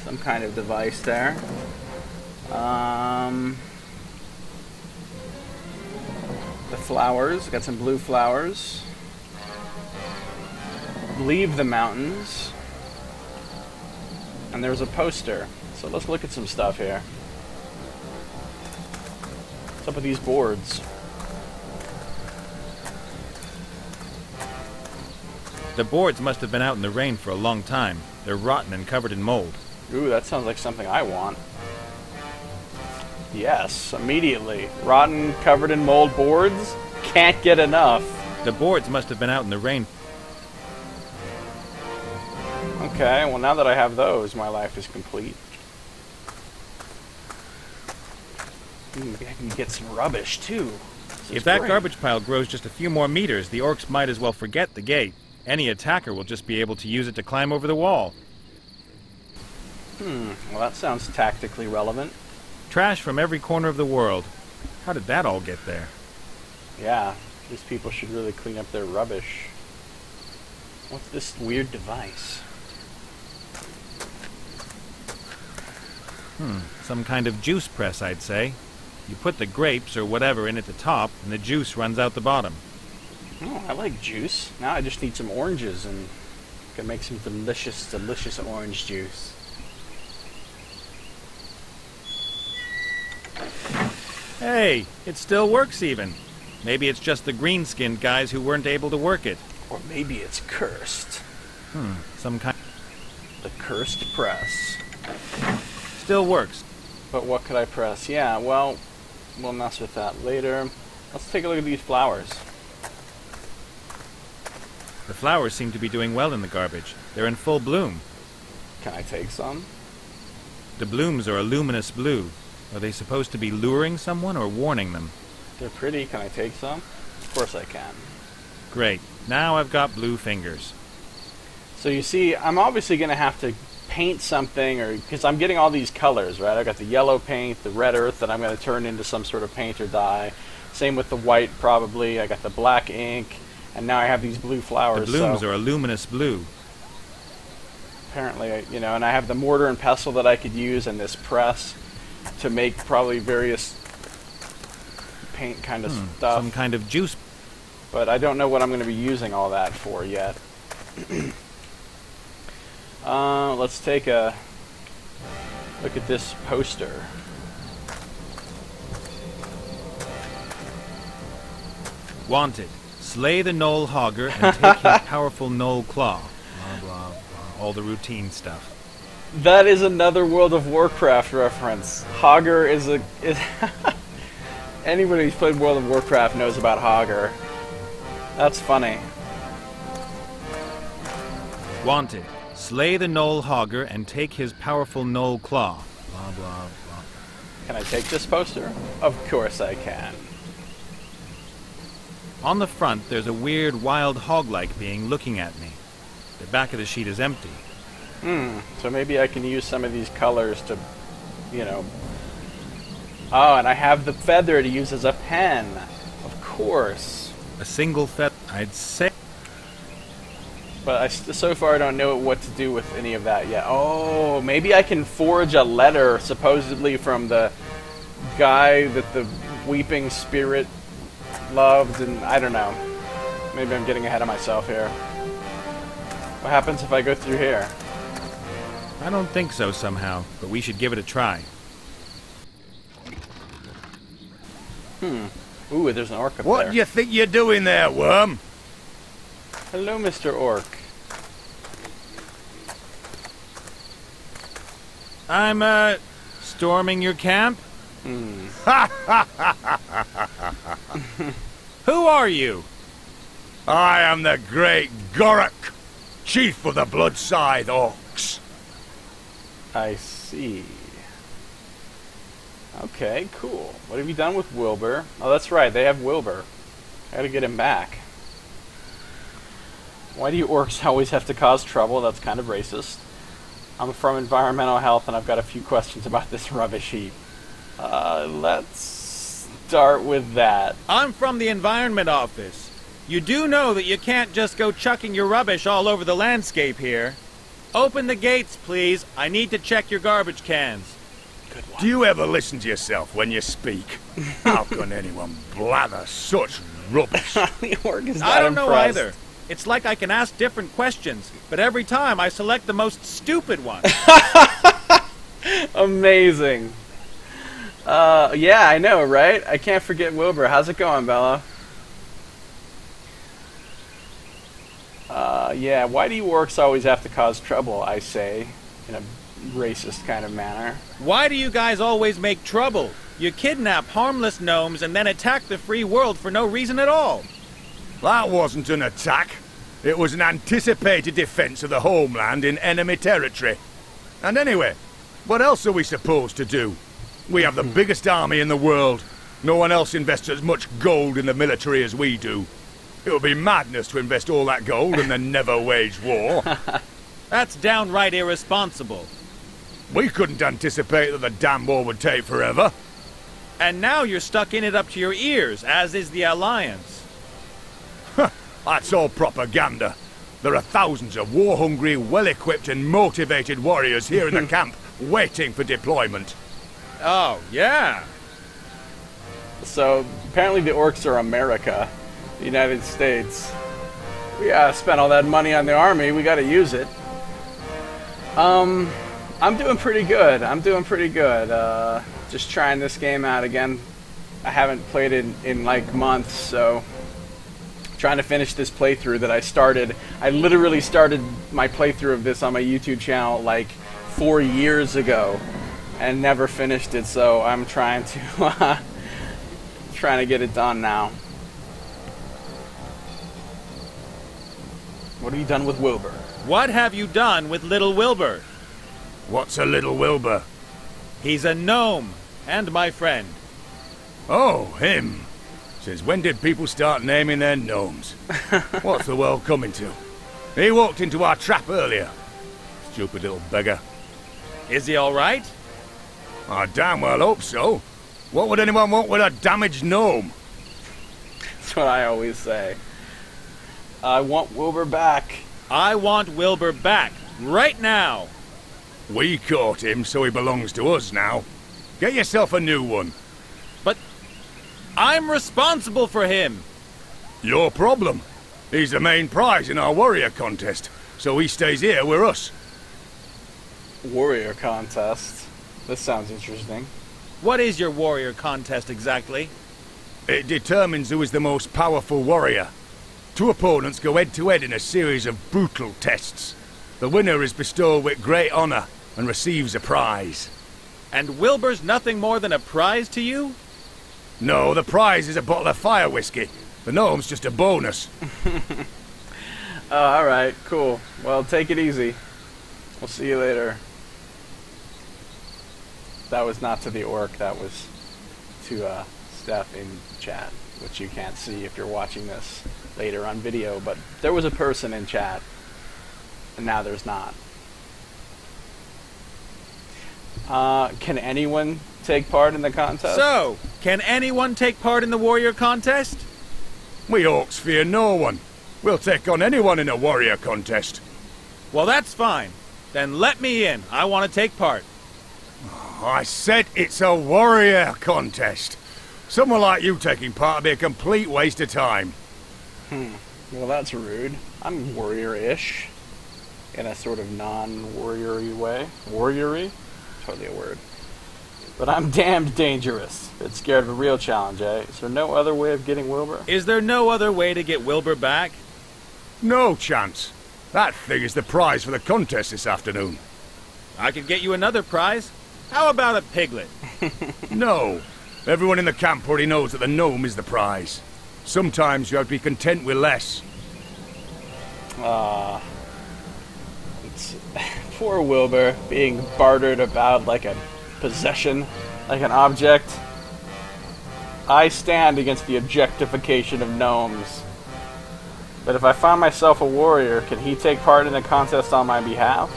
Speaker 1: Some kind of device there. The flowers, got some blue flowers. Leave the mountains. And there's a poster. So let's look at some stuff here. What's up with these boards?
Speaker 8: The boards must have been out in the rain for a long time. They're rotten and covered in mold.
Speaker 1: Ooh, that sounds like something I want. Yes, immediately. Rotten, covered in mold boards? Can't get enough.
Speaker 8: The boards must have been out in the rain.
Speaker 1: Okay, well now that I have those, my life is complete. Maybe I can get some rubbish too.
Speaker 8: If that garbage pile grows just a few more meters, the orcs might as well forget the gate. Any attacker will just be able to use it to climb over the wall.
Speaker 1: Well that sounds tactically relevant.
Speaker 8: Trash from every corner of the world. How did that all get there?
Speaker 1: Yeah, these people should really clean up their rubbish. What's this weird device?
Speaker 8: Some kind of juice press, I'd say. You put the grapes or whatever in at the top, and the juice runs out the bottom.
Speaker 1: Oh, I like juice. Now I just need some oranges and can make some delicious, delicious orange juice.
Speaker 8: Hey, it still works even. Maybe it's just the green-skinned guys who weren't able to work it.
Speaker 1: Or maybe it's cursed.
Speaker 8: Some kind...
Speaker 1: The cursed press.
Speaker 8: Still works.
Speaker 1: But what could I press? Yeah, well, we'll mess with that later. Let's take a look at these flowers.
Speaker 8: The flowers seem to be doing well in the garbage. They're in full bloom.
Speaker 1: Can I take some?
Speaker 8: The blooms are a luminous blue. Are they supposed to be luring someone or warning them?
Speaker 1: They're pretty. Can I take some? Of course I can.
Speaker 8: Great. Now I've got blue fingers.
Speaker 1: So you see, I'm obviously going to have to paint something, or because I'm getting all these colors, right? I've got the yellow paint, the red earth that I'm going to turn into some sort of paint or dye. Same with the white, probably. I got the black ink, and now I have these blue flowers.
Speaker 8: The blooms are a luminous blue.
Speaker 1: Apparently, you know, and I have the mortar and pestle that I could use and this press to make probably various paint kind of stuff.
Speaker 8: Some kind of juice.
Speaker 1: But I don't know what I'm going to be using all that for yet. Let's take a look at this poster.
Speaker 8: Wanted. Slay the Knoll Hogger and take his powerful Knoll Claw. Blah, blah, blah. All the routine stuff.
Speaker 1: That is another World of Warcraft reference. Hogger is a... Anybody who's played World of Warcraft knows about Hogger. That's funny.
Speaker 8: Wanted. Slay the Knoll Hogger and take his powerful Knoll Claw. Blah, blah, blah.
Speaker 1: Can I take this poster? Of course I can.
Speaker 8: On the front, there's a weird, wild hog-like being looking at me. The back of the sheet is empty.
Speaker 1: So maybe I can use some of these colors to, you know... Oh, and I have the feather to use as a pen. Of course.
Speaker 8: A single feather, I'd say...
Speaker 1: But so far I don't know what to do with any of that yet. Oh, maybe I can forge a letter, supposedly from the guy that the weeping spirit loved, and I don't know. Maybe I'm getting ahead of myself here. What happens if I go through here?
Speaker 8: I don't think so somehow, but we should give it a try.
Speaker 1: Ooh, there's an orc up there.
Speaker 13: What do you think you're doing there, worm?
Speaker 1: Hello, Mr. Orc.
Speaker 8: I'm, storming your camp? Who are you?
Speaker 13: I am the great Gorak, chief of the Bloodscythe Orcs.
Speaker 1: I see. Okay, cool. What have you done with Wilbur? Oh, that's right, they have Wilbur. I gotta get him back. Why do you orcs always have to cause trouble? That's kind of racist. I'm from environmental health, and I've got a few questions about this rubbish heap. Let's start with that.
Speaker 8: I'm from the Environment Office. You do know that you can't just go chucking your rubbish all over the landscape here. Open the gates, please. I need to check your garbage cans.
Speaker 1: Good one.
Speaker 13: Do you ever listen to yourself when you speak? How can anyone blather such rubbish?
Speaker 1: The orc is not
Speaker 8: I don't know
Speaker 1: impressed.
Speaker 8: either. It's like I can ask different questions, but every time I select the most stupid one.
Speaker 1: Amazing. Yeah, I know, right? I can't forget Wilbur. How's it going, Bella? Yeah, why do you orcs always have to cause trouble, I say, in a racist kind of manner?
Speaker 8: Why do you guys always make trouble? You kidnap harmless gnomes and then attack the free world for no reason at all.
Speaker 13: That wasn't an attack. It was an anticipated defense of the homeland in enemy territory. And anyway, what else are we supposed to do? We have the biggest army in the world. No one else invests as much gold in the military as we do. It would be madness to invest all that gold and then never wage war.
Speaker 8: That's downright irresponsible.
Speaker 13: We couldn't anticipate that the damn war would take forever.
Speaker 8: And now you're stuck in it up to your ears, as is the Alliance.
Speaker 13: That's all propaganda. There are thousands of war-hungry, well-equipped and motivated warriors here in the camp, waiting for deployment.
Speaker 8: Oh, yeah.
Speaker 1: So, apparently the orcs are America, the United States. We spent all that money on the army, we gotta use it. I'm doing pretty good. Just trying this game out again. I haven't played it in like months, so trying to finish this playthrough that I started. I literally started my playthrough of this on my YouTube channel like 4 years ago and never finished it, so I'm trying to get it done now. What have you done with Wilbur?
Speaker 8: What have you done with little Wilbur?
Speaker 13: What's a little Wilbur?
Speaker 8: He's a gnome, and my friend.
Speaker 13: Oh, him. Since when did people start naming their gnomes? What's the world coming to? He walked into our trap earlier. Stupid little beggar.
Speaker 8: Is he all right?
Speaker 13: I damn well hope so. What would anyone want with a damaged gnome?
Speaker 1: That's what I always say. I want Wilbur back.
Speaker 8: I want Wilbur back, right now.
Speaker 13: We caught him, so he belongs to us now. Get yourself a new one.
Speaker 8: But I'm responsible for him.
Speaker 13: Your problem. He's the main prize in our warrior contest, so he stays here with us.
Speaker 1: Warrior contest? This sounds interesting.
Speaker 8: What is your warrior contest exactly?
Speaker 13: It determines who is the most powerful warrior. Two opponents go head-to-head in a series of brutal tests. The winner is bestowed with great honor and receives a prize.
Speaker 8: And Wilbur's nothing more than a prize to you?
Speaker 13: No, the prize is a bottle of fire whiskey. The gnome's just a bonus.
Speaker 1: Alright, cool. Well, take it easy. We'll see you later. That was not to the orc, that was to Steph in chat, which you can't see if you're watching this later on video, but there was a person in chat, and now there's not. Can anyone take part in the contest?
Speaker 8: So, can anyone take part in the warrior contest?
Speaker 13: We orcs fear no one. We'll take on anyone in a warrior contest.
Speaker 8: Well, that's fine. Then let me in. I want to take part.
Speaker 13: I said it's a warrior contest. Someone like you taking part would be a complete waste of time.
Speaker 1: Well, that's rude. I'm warrior-ish. In a sort of non-warrior-y way. Warrior-y? Totally a word. But I'm damned dangerous. Bit scared of a real challenge, eh? Is there no other way of getting Wilbur?
Speaker 8: Is there no other way to get Wilbur back?
Speaker 13: No chance. That thing is the prize for the contest this afternoon.
Speaker 8: I could get you another prize. How about a piglet?
Speaker 13: No. Everyone in the camp already knows that the gnome is the prize. Sometimes you have to be content with less.
Speaker 1: It's poor Wilbur being bartered about like a possession, like an object. I stand against the objectification of gnomes. But if I find myself a warrior, can he take part in the contest on my behalf?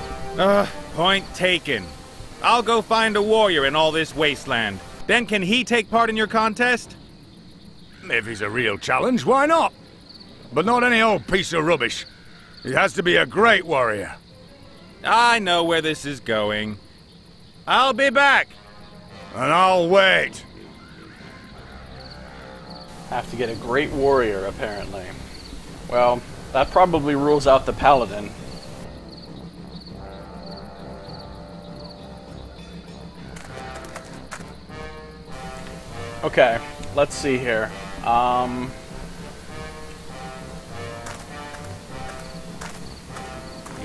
Speaker 8: Point taken. I'll go find a warrior in all this wasteland. Then can he take part in your contest?
Speaker 13: If he's a real challenge, why not? But not any old piece of rubbish. He has to be a great warrior.
Speaker 8: I know where this is going. I'll be back.
Speaker 13: And I'll wait.
Speaker 1: Have to get a great warrior, apparently. Well, that probably rules out the paladin. Okay, let's see here.
Speaker 8: The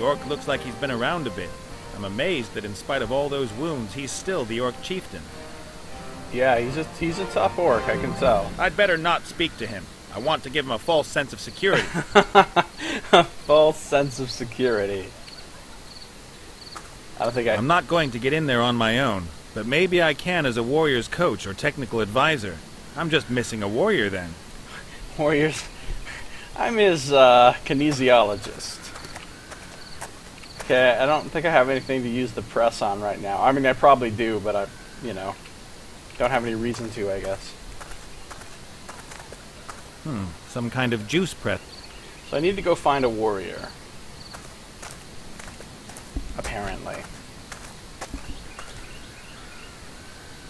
Speaker 8: orc looks like he's been around a bit. I'm amazed that in spite of all those wounds, he's still the orc chieftain.
Speaker 1: Yeah, he's a tough orc, I can tell.
Speaker 8: I'd better not speak to him. I want to give him a false sense of security.
Speaker 1: A false sense of security. I'm
Speaker 8: not going to get in there on my own, but maybe I can as a warrior's coach or technical advisor. I'm just missing a warrior then.
Speaker 1: Warriors? I'm his kinesiologist. Okay, I don't think I have anything to use the press on right now. I mean, I probably do, but I, don't have any reason to, I guess.
Speaker 8: Some kind of juice press.
Speaker 1: So I need to go find a warrior. Apparently.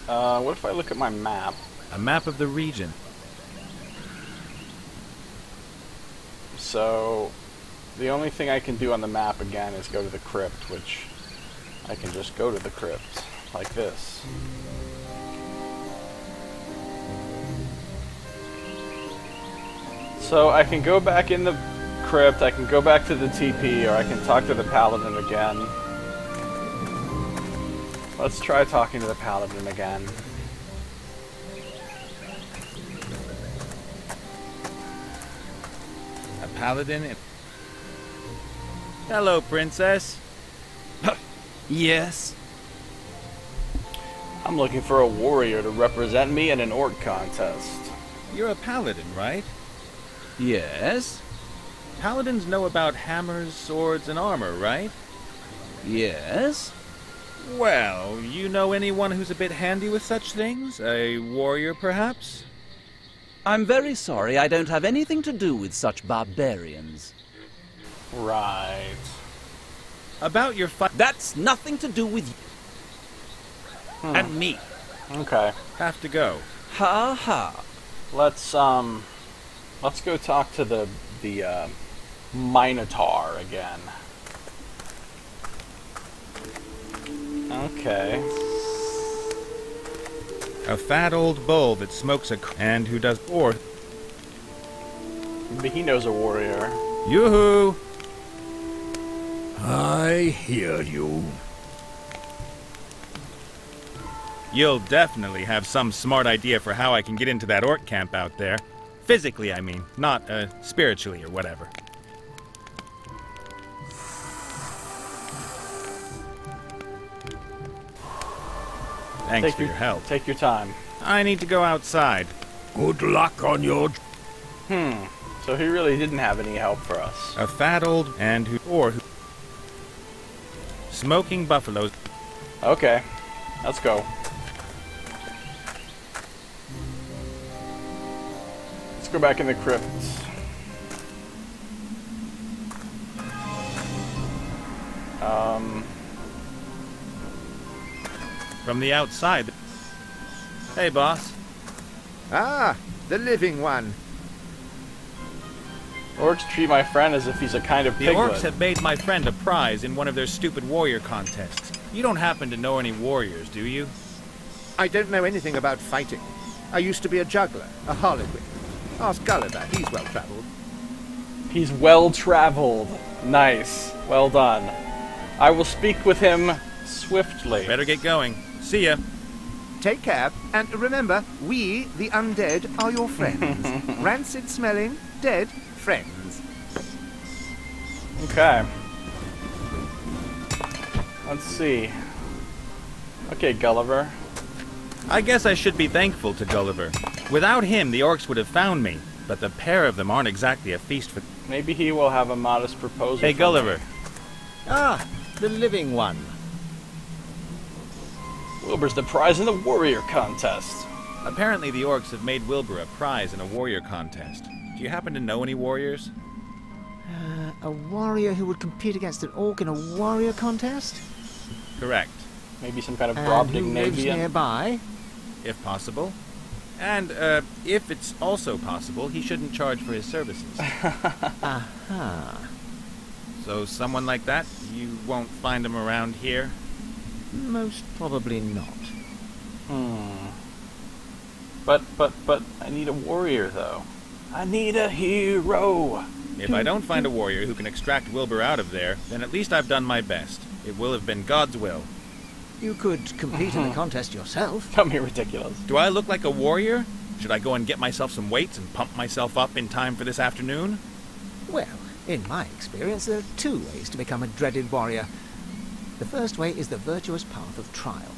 Speaker 1: What if I look at my map?
Speaker 8: A map of the region.
Speaker 1: So, the only thing I can do on the map again is go to the crypt, which I can just go to the crypt, like this. So I can go back in the crypt, I can go back to the TP, or I can talk to the paladin again. Let's try talking to the paladin again.
Speaker 8: A paladin? Hello, princess.
Speaker 12: Yes?
Speaker 1: I'm looking for a warrior to represent me in an orc contest.
Speaker 8: You're a paladin, right?
Speaker 12: Yes?
Speaker 8: Paladins know about hammers, swords, and armor, right?
Speaker 12: Yes?
Speaker 8: Well, you know anyone who's a bit handy with such things? A warrior, perhaps?
Speaker 12: I'm very sorry, I don't have anything to do with such barbarians.
Speaker 1: Right.
Speaker 8: About your fight...
Speaker 12: That's nothing to do with you. And me.
Speaker 1: Okay.
Speaker 8: Have to go.
Speaker 12: Ha ha.
Speaker 1: Let's go talk to the Minotaur again. Okay.
Speaker 8: A fat old bull that smokes and who does or.
Speaker 1: But he knows a warrior.
Speaker 8: Yoo-hoo!
Speaker 13: I hear you.
Speaker 8: You'll definitely have some smart idea for how I can get into that orc camp out there. Physically, I mean, not spiritually or whatever. Thanks for your help.
Speaker 1: Take your time.
Speaker 8: I need to go outside.
Speaker 13: Good luck on your...
Speaker 1: So he really didn't have any help for us.
Speaker 8: A fat old and who smoking buffaloes.
Speaker 1: Okay, let's go. Let's go back in the crypt.
Speaker 8: From the outside. Hey, boss.
Speaker 9: Ah, the living one.
Speaker 1: Orcs treat my friend as if he's a kind of
Speaker 8: The
Speaker 1: piglet.
Speaker 8: orcs have made my friend a prize in one of their stupid warrior contests. You don't happen to know any warriors, do you?
Speaker 9: I don't know anything about fighting. I used to be a juggler, a harlequin. Ask Gulliver, he's well-travelled.
Speaker 1: He's well-travelled. Nice. Well done. I will speak with him swiftly.
Speaker 8: Better get going. See ya.
Speaker 9: Take care, and remember, we, the undead, are your friends. Rancid-smelling, dead friends.
Speaker 1: Okay. Let's see. Okay, Gulliver.
Speaker 8: I guess I should be thankful to Gulliver. Without him, the orcs would have found me. but the pair of them aren't exactly a feast for...
Speaker 1: Maybe he will have a modest proposal.
Speaker 8: Hey, Gulliver.
Speaker 10: Ah, the living one.
Speaker 1: Wilbur's the prize in the warrior contest.
Speaker 8: Apparently the orcs have made Wilbur a prize in a warrior contest. Do you happen to know any warriors?
Speaker 10: A warrior who would compete against an orc in a warrior contest?
Speaker 8: Correct.
Speaker 1: Maybe some kind of
Speaker 10: And who lives nearby?
Speaker 8: If possible. And, if it's also possible, he shouldn't charge for his services.
Speaker 10: Aha.
Speaker 8: So someone like that, you won't find him around here?
Speaker 10: Most probably not.
Speaker 1: But, I need a warrior, though. I need a hero!
Speaker 8: If I don't find a warrior who can extract Wilbur out of there, then at least I've done my best. It will have been God's will.
Speaker 10: You could compete in the contest yourself.
Speaker 1: Don't be ridiculous.
Speaker 8: Do I look like a warrior? Should I go and get myself some weights and pump myself up in time for this afternoon?
Speaker 10: Well, in my experience, there are two ways to become a dreaded warrior. The first way is the virtuous path of trial.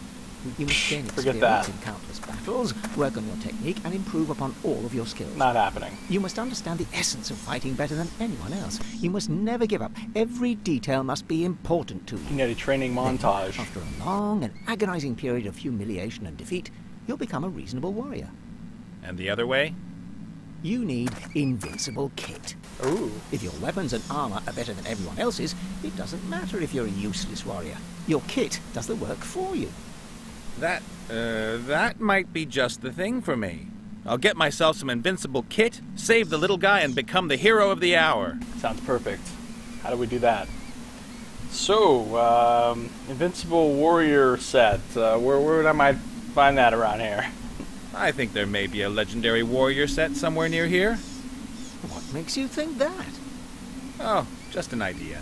Speaker 10: You must gain experience in countless battles, work on your technique, and improve upon all of your skills.
Speaker 1: Not happening.
Speaker 10: You must understand the essence of fighting better than anyone else. You must never give up. Every detail must be important to you.
Speaker 1: You need a training montage.
Speaker 10: Then, after a long and agonizing period of humiliation and defeat, you'll become a reasonable warrior.
Speaker 8: And the other way?
Speaker 10: You need invincible kit.
Speaker 1: Ooh.
Speaker 10: If your weapons and armor are better than everyone else's, it doesn't matter if you're a useless warrior. Your kit does the work for you.
Speaker 8: That might be just the thing for me. I'll get myself some invincible kit, save the little guy, and become the hero of the hour.
Speaker 1: Sounds perfect. How do we do that? So, invincible warrior set. Where would I might find that around here?
Speaker 8: I think there may be a legendary warrior set somewhere near here.
Speaker 10: What makes you think that?
Speaker 8: Oh, just an idea.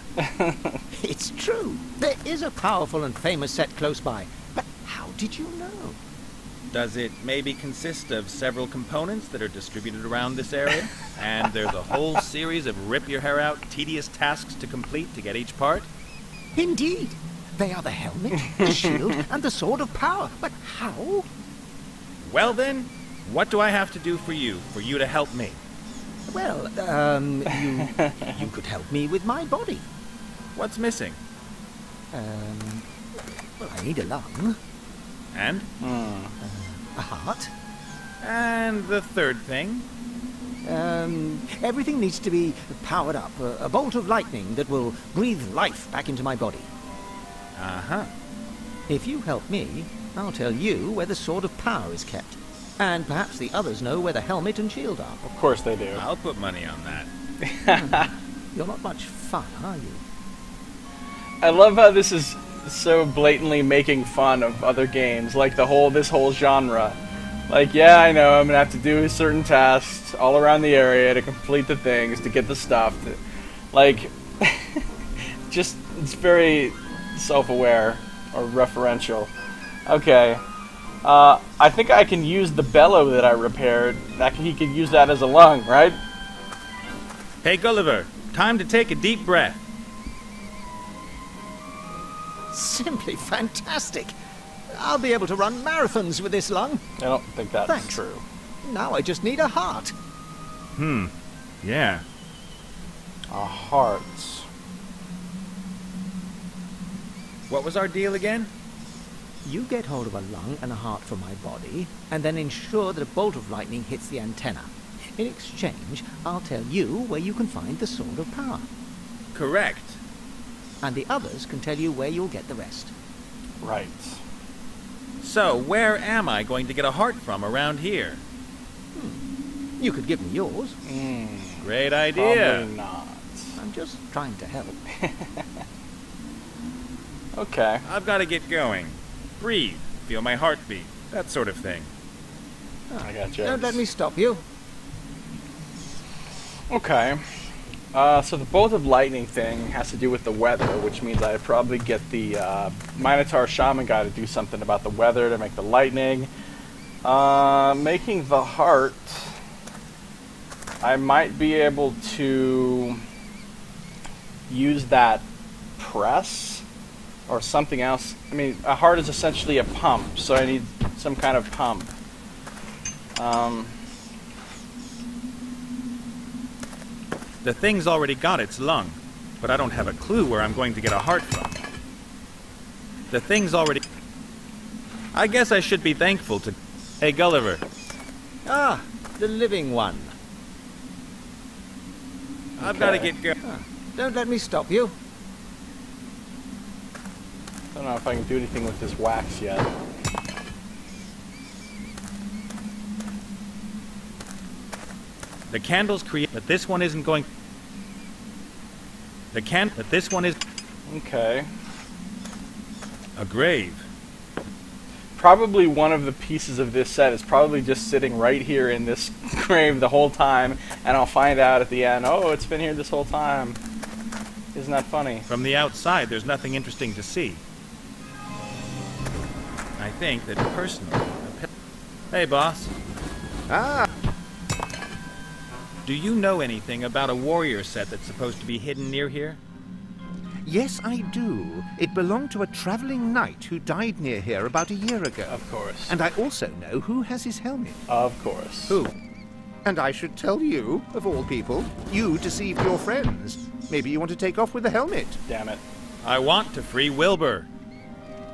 Speaker 10: It's true. There is a powerful and famous set close by. But how did you know?
Speaker 8: Does it maybe consist of several components that are distributed around this area? And there's a whole series of rip-your-hair-out, tedious tasks to complete to get each part?
Speaker 10: Indeed. They are the helmet, the shield, and the sword of power. But how?
Speaker 8: Well then, what do I have to do for you to help me?
Speaker 10: Well, you could help me with my body.
Speaker 8: What's missing?
Speaker 10: Well, I need a lung.
Speaker 8: And?
Speaker 10: A heart.
Speaker 8: And the third thing?
Speaker 10: Everything needs to be powered up. A bolt of lightning that will breathe life back into my body.
Speaker 8: Uh-huh.
Speaker 10: If you help me, I'll tell you where the sword of power is kept. And perhaps the others know where the helmet and shield are.
Speaker 1: Of course they do.
Speaker 8: I'll put money on that.
Speaker 10: You're not much fun, are you?
Speaker 1: I love how this is so blatantly making fun of other games, like this whole genre. Like, yeah, I know, I'm gonna have to do certain tasks all around the area to complete the things, to get the stuff. Like, just, it's very self-aware, or referential. Okay. I think I can use the bellow that I repaired. He could use that as a lung, right?
Speaker 8: Hey, Gulliver, time to take a deep breath.
Speaker 10: Simply fantastic. I'll be able to run marathons with this lung.
Speaker 1: I don't think that's true.
Speaker 10: Now I just need a heart.
Speaker 8: Yeah.
Speaker 1: A heart.
Speaker 8: What was our deal again?
Speaker 10: You get hold of a lung and a heart from my body, and then ensure that a bolt of lightning hits the antenna. In exchange, I'll tell you where you can find the sword of power.
Speaker 8: Correct.
Speaker 10: And the others can tell you where you'll get the rest.
Speaker 1: Right.
Speaker 8: So, where am I going to get a heart from around here?
Speaker 10: You could give me yours.
Speaker 8: Great idea.
Speaker 1: Probably not.
Speaker 10: I'm just trying to help.
Speaker 1: Okay.
Speaker 8: I've got to get going. Breathe, feel my heartbeat, that sort of thing.
Speaker 1: I got you.
Speaker 10: Don't let me stop you.
Speaker 1: Okay. So the bolt of lightning thing has to do with the weather, which means I'd probably get the Minotaur Shaman guy to do something about the weather to make the lightning. Making the heart, I might be able to use that press or something else. I mean, a heart is essentially a pump, so I need some kind of pump.
Speaker 8: The thing's already got its lung, but I don't have a clue where I'm going to get a heart from. The thing's already... I guess I should be thankful to... Hey, Gulliver.
Speaker 10: Ah, the living one.
Speaker 8: I've got to get going.
Speaker 10: Don't let me stop you.
Speaker 1: I don't know if I can do anything with this wax yet.
Speaker 8: The candles create... But this one isn't going... But this one is...
Speaker 1: Okay.
Speaker 8: A grave.
Speaker 1: Probably one of the pieces of this set is probably just sitting right here in this grave the whole time, and I'll find out at the end, oh, it's been here this whole time. Isn't that funny?
Speaker 8: From the outside, there's nothing interesting to see. I think that personally... Hey, boss.
Speaker 9: Ah!
Speaker 8: Do you know anything about a warrior set that's supposed to be hidden near here?
Speaker 9: Yes, I do. It belonged to a traveling knight who died near here about a year ago.
Speaker 1: Of course.
Speaker 9: And I also know who has his helmet.
Speaker 1: Of course.
Speaker 8: Who?
Speaker 9: And I should tell you, of all people. You deceived your friends. Maybe you want to take off with the helmet.
Speaker 1: Damn it.
Speaker 8: I want to free Wilbur.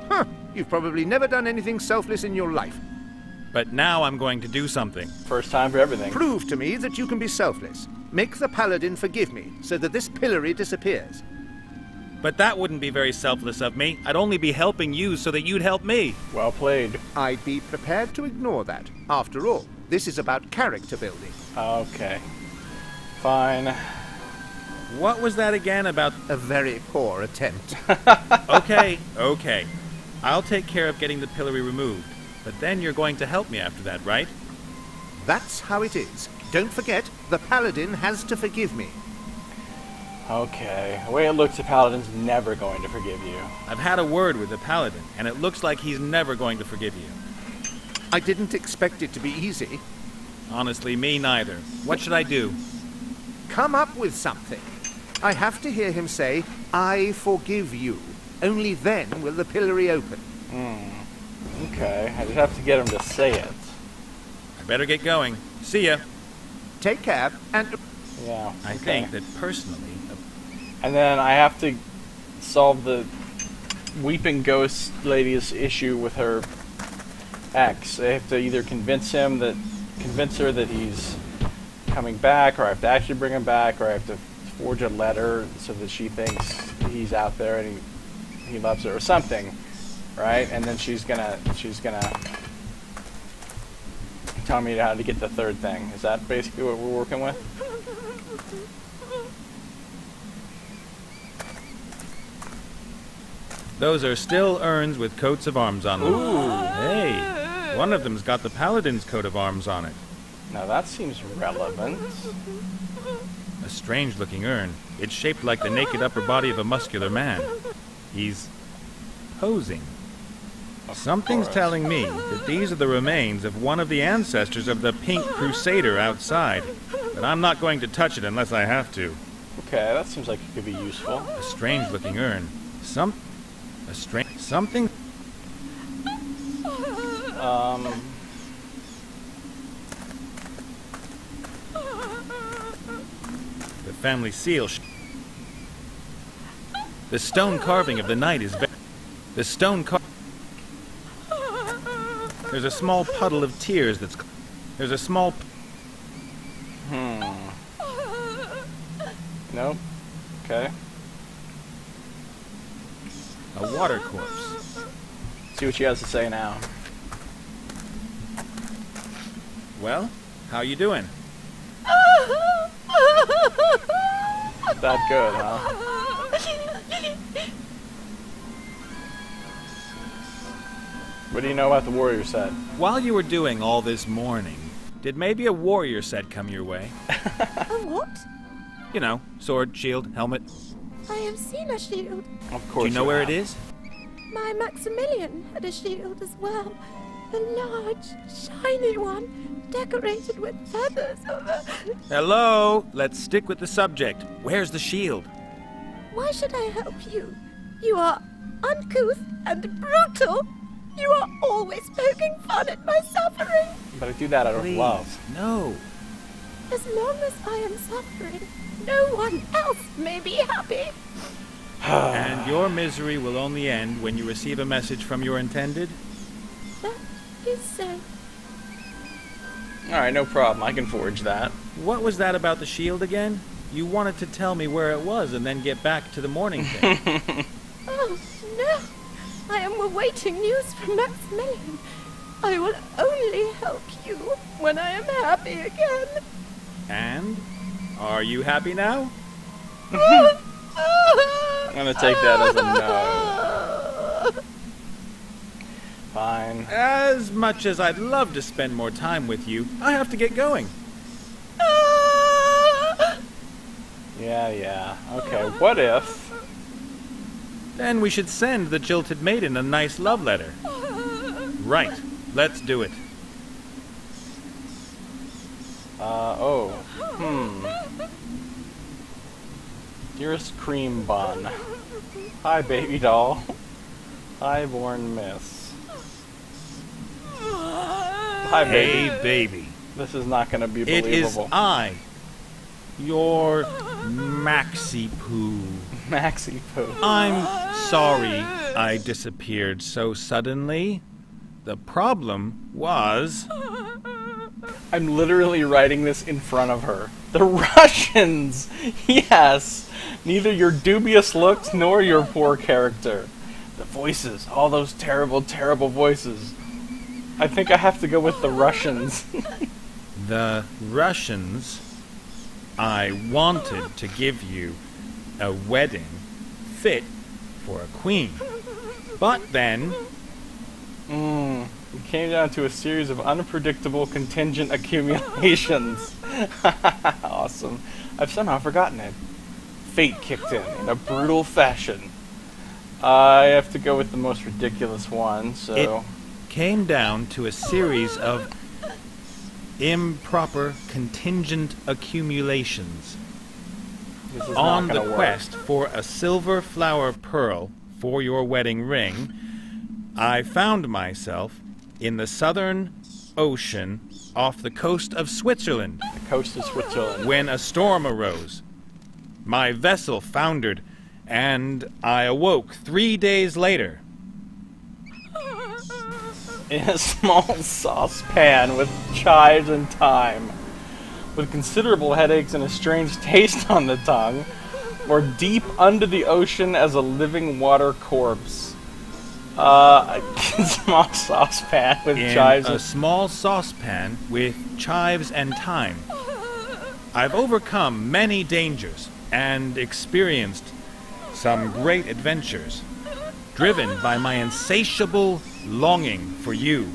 Speaker 9: Huh. You've probably never done anything selfless in your life.
Speaker 8: But now I'm going to do something.
Speaker 1: First time for everything.
Speaker 9: Prove to me that you can be selfless. Make the paladin forgive me, so that this pillory disappears.
Speaker 8: But that wouldn't be very selfless of me. I'd only be helping you so that you'd help me.
Speaker 1: Well played.
Speaker 9: I'd be prepared to ignore that. After all, this is about character building.
Speaker 1: Okay. Fine.
Speaker 8: What was that again about?
Speaker 9: A very poor attempt.
Speaker 8: Okay. I'll take care of getting the pillory removed. But then you're going to help me after that, right?
Speaker 9: That's how it is. Don't forget, the paladin has to forgive me.
Speaker 1: Okay. The way it looks, the paladin's never going to forgive you.
Speaker 8: I've had a word with the paladin, and it looks like he's never going to forgive you.
Speaker 9: I didn't expect it to be easy.
Speaker 8: Honestly, me neither. What should I do?
Speaker 9: Come up with something. I have to hear him say, I forgive you. Only then will the pillory open.
Speaker 1: Okay. I just have to get him to say it.
Speaker 8: I better get going. See ya.
Speaker 9: Take care, and...
Speaker 1: Yeah.
Speaker 8: I think that personally...
Speaker 1: And then I have to solve the weeping ghost lady's issue with her ex. I have to either convince her that he's coming back, or I have to actually bring him back, or I have to forge a letter so that she thinks he's out there and he loves her, or something, right? And then she's gonna tell me how to get the third thing. Is that basically what we're working with?
Speaker 8: Those are still urns with coats of arms on them.
Speaker 1: Ooh.
Speaker 8: Hey, one of them's got the paladin's coat of arms on it.
Speaker 1: Now that seems relevant.
Speaker 8: A strange-looking urn. It's shaped like the naked upper body of a muscular man. He's posing. Something's telling me that these are the remains of one of the ancestors of the Pink Crusader outside. But I'm not going to touch it unless I have to.
Speaker 1: Okay, that seems like it could be useful.
Speaker 8: A strange-looking urn. Something... The family seal... The stone carving of the knight is... The stone There's a small puddle of tears that's... There's a small...
Speaker 1: Nope. Okay.
Speaker 8: A water corpse.
Speaker 1: See what she has to say now.
Speaker 8: Well, how you doing?
Speaker 1: That good, huh? What do you know about the warrior set?
Speaker 8: While you were doing all this mourning, did maybe a warrior set come your way?
Speaker 11: A what?
Speaker 8: You know, sword, shield, helmet.
Speaker 11: I have seen a shield.
Speaker 1: Of course.
Speaker 8: Do you know where it is?
Speaker 11: My Maximilian had a shield as well. A large, shiny one, decorated with feathers of a...
Speaker 8: Hello? Let's stick with the subject. Where's the shield?
Speaker 11: Why should I help you? You are uncouth and brutal. You are always poking fun at my suffering.
Speaker 1: But I do that out of love.
Speaker 8: No.
Speaker 11: As long as I am suffering, no one else may be happy.
Speaker 8: And your misery will only end when you receive a message from your intended?
Speaker 11: That is so.
Speaker 1: Alright, no problem. I can forge that.
Speaker 8: What was that about the shield again? You wanted to tell me where it was and then get back to the morning thing.
Speaker 11: Oh, no. I am awaiting news from Maximilian. I will only help you when I am happy again.
Speaker 8: And? Are you happy now?
Speaker 1: I'm gonna take that as a no. Fine.
Speaker 8: As much as I'd love to spend more time with you, I have to get going.
Speaker 1: Yeah. Okay, what if...
Speaker 8: Then we should send the jilted maiden a nice love letter. Right, let's do it.
Speaker 1: Dearest cream bun. Hi, baby doll. Highborn miss. Hi, baby.
Speaker 8: Hey, baby.
Speaker 1: This is not going to be believable.
Speaker 8: It is I, your Maxi Poo.
Speaker 1: Maxi Poo.
Speaker 8: I'm sorry I disappeared so suddenly. The problem was...
Speaker 1: I'm literally writing this in front of her. The Russians! Yes! Neither your dubious looks nor your poor character. The voices. All those terrible, terrible voices. I think I have to go with the Russians.
Speaker 8: The Russians... I wanted to give you a wedding fit for a queen. But then...
Speaker 1: It came down to a series of unpredictable contingent accumulations. Awesome. I've somehow forgotten it. Fate kicked in a brutal fashion. I have to go with the most ridiculous one, so...
Speaker 8: It came down to a series of improper contingent accumulations.
Speaker 1: This is
Speaker 8: On
Speaker 1: not
Speaker 8: the
Speaker 1: gonna
Speaker 8: quest
Speaker 1: work.
Speaker 8: for a silver flower pearl for your wedding ring, I found myself in the Southern Ocean off the coast of Switzerland.
Speaker 1: The coast of Switzerland.
Speaker 8: When a storm arose. My vessel foundered, and I awoke 3 days later.
Speaker 1: In a small saucepan with chives and thyme. With considerable headaches and a strange taste on the tongue. Or deep under the ocean as a living water corpse. A small saucepan with chives.
Speaker 8: In a small saucepan with chives and thyme. I've overcome many dangers and experienced some great adventures, driven by my insatiable longing for you.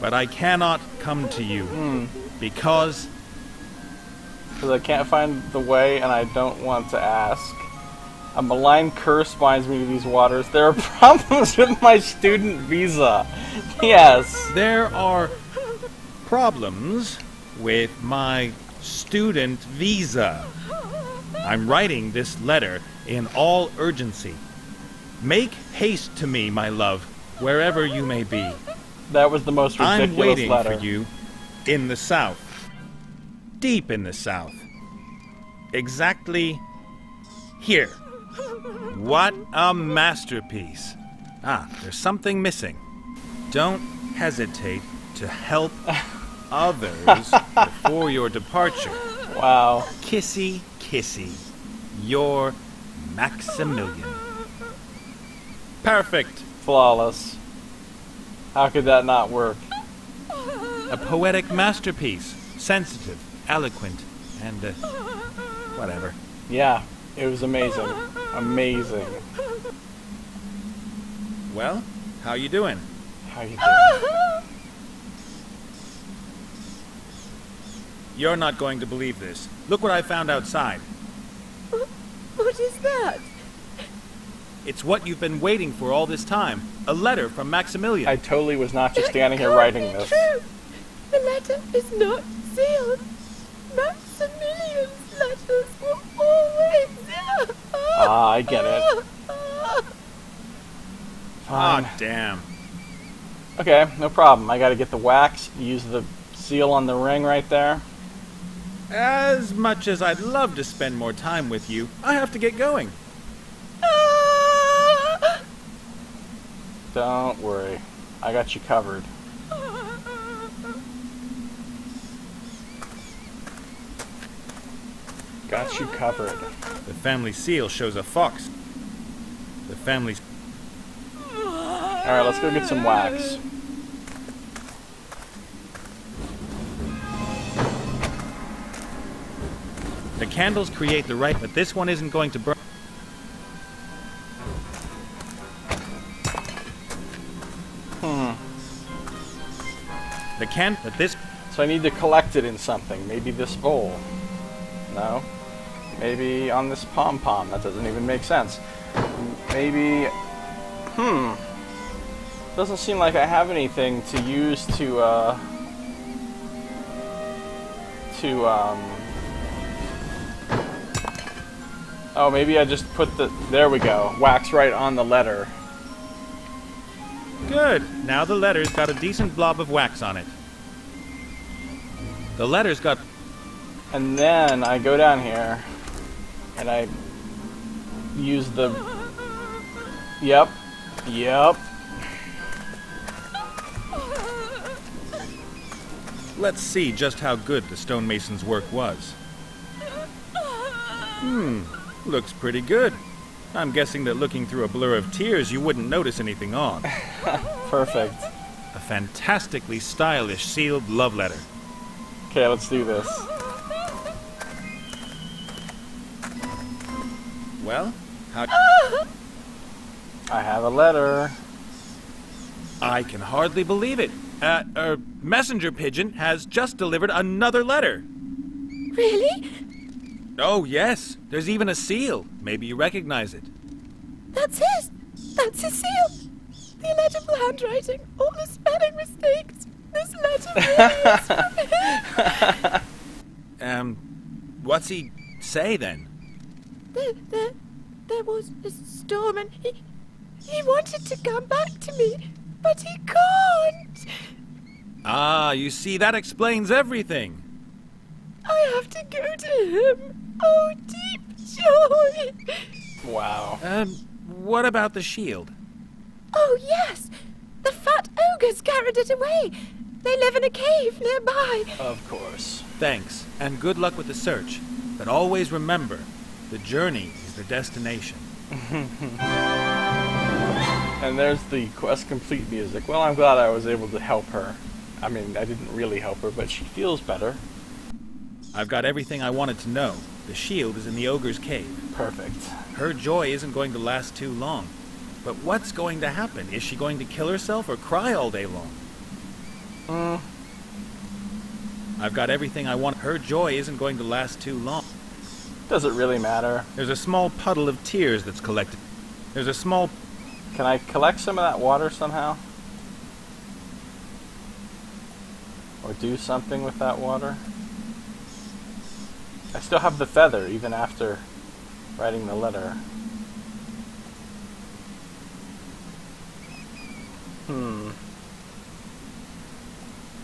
Speaker 8: But I cannot come to you because
Speaker 1: I can't find the way and I don't want to ask. A malign curse binds me to these waters. There are problems with my student visa. Yes.
Speaker 8: There are problems with my student visa. I'm writing this letter in all urgency. Make haste to me, my love, wherever you may be.
Speaker 1: That was the most ridiculous
Speaker 8: I'm waiting
Speaker 1: letter.
Speaker 8: for you in the south. Deep in the south. Exactly here. What a masterpiece. There's something missing. Don't hesitate to help others before your departure.
Speaker 1: Wow.
Speaker 8: Kissy, kissy. Your Maximilian. Perfect.
Speaker 1: Flawless. How could that not work?
Speaker 8: A poetic masterpiece. Sensitive, eloquent, and whatever.
Speaker 1: Yeah, it was amazing. Amazing.
Speaker 8: Well, how you doing?
Speaker 1: How you doing?
Speaker 8: You're not going to believe this. Look what I found outside.
Speaker 11: What is that?
Speaker 8: It's what you've been waiting for all this time. A letter from Maximilian.
Speaker 1: I totally was not just standing here writing this.
Speaker 11: True. The letter is not sealed. Maximilian's letters were always sealed.
Speaker 1: I get it. Fine.
Speaker 8: Ah, damn.
Speaker 1: Okay, no problem. I gotta get the wax, use the seal on the ring right there.
Speaker 8: As much as I'd love to spend more time with you, I have to get going.
Speaker 1: Don't worry. I got you covered. Got you covered.
Speaker 8: The family seal shows a fox. The family's...
Speaker 1: Alright, let's go get some wax.
Speaker 8: The candles create the right, but this one isn't going to burn.
Speaker 1: So I need to collect it in something. Maybe this bowl. No. Maybe on this pom-pom. That doesn't even make sense. Maybe... Doesn't seem like I have anything to use to, Oh, maybe I just put the... There we go. Wax right on the letter.
Speaker 8: Good. Now the letter's got a decent blob of wax on it. The letter's got...
Speaker 1: And then I go down here, and I use the... Yep.
Speaker 8: Let's see just how good the stonemason's work was. Looks pretty good. I'm guessing that looking through a blur of tears, you wouldn't notice anything odd.
Speaker 1: Perfect.
Speaker 8: A fantastically stylish sealed love letter.
Speaker 1: Okay, let's do this.
Speaker 8: Well, how...
Speaker 1: I have a letter.
Speaker 8: I can hardly believe it. Messenger pigeon has just delivered another letter.
Speaker 11: Really?
Speaker 8: Oh, yes. There's even a seal. Maybe you recognize it.
Speaker 11: That's his. That's his seal. The illegible handwriting, all the spelling mistakes. This letter really is from him.
Speaker 8: What's he say then?
Speaker 11: There was a storm and he wanted to come back to me, but he can't.
Speaker 8: Ah, you see, that explains everything.
Speaker 11: I have to go to him. Oh, deep joy.
Speaker 1: Wow.
Speaker 8: What about the shield?
Speaker 11: Oh, yes. The fat ogres carried it away. They live in a cave nearby.
Speaker 1: Of course.
Speaker 8: Thanks, and good luck with the search. But always remember, the journey is the destination.
Speaker 1: And there's the quest complete music. Well, I'm glad I was able to help her. I mean, I didn't really help her, but she feels better.
Speaker 8: I've got everything I wanted to know. The shield is in the ogre's cave.
Speaker 1: Perfect.
Speaker 8: Her joy isn't going to last too long. But what's going to happen? Is she going to kill herself or cry all day long? I've got everything I want. Her joy isn't going to last too long.
Speaker 1: Does it really matter?
Speaker 8: There's a small puddle of tears that's collected. There's a small...
Speaker 1: Can I collect some of that water somehow? Or do something with that water? I still have the feather, even after writing the letter.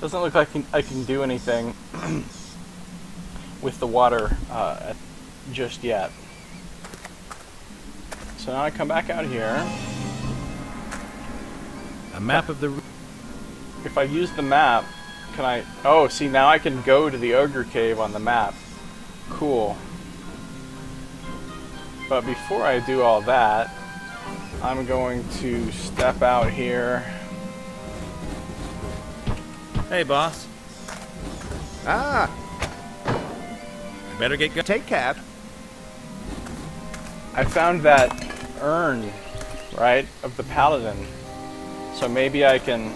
Speaker 1: Doesn't look like I can do anything with the water just yet. So now I come back out here.
Speaker 8: A map of the...
Speaker 1: If I use the map, can I... Oh, see, now I can go to the ogre cave on the map. Cool. But before I do all that, I'm going to step out here.
Speaker 8: Hey, boss.
Speaker 9: Ah!
Speaker 8: I better get going.
Speaker 9: Take care.
Speaker 1: I found that urn, right, of the paladin. So maybe I can...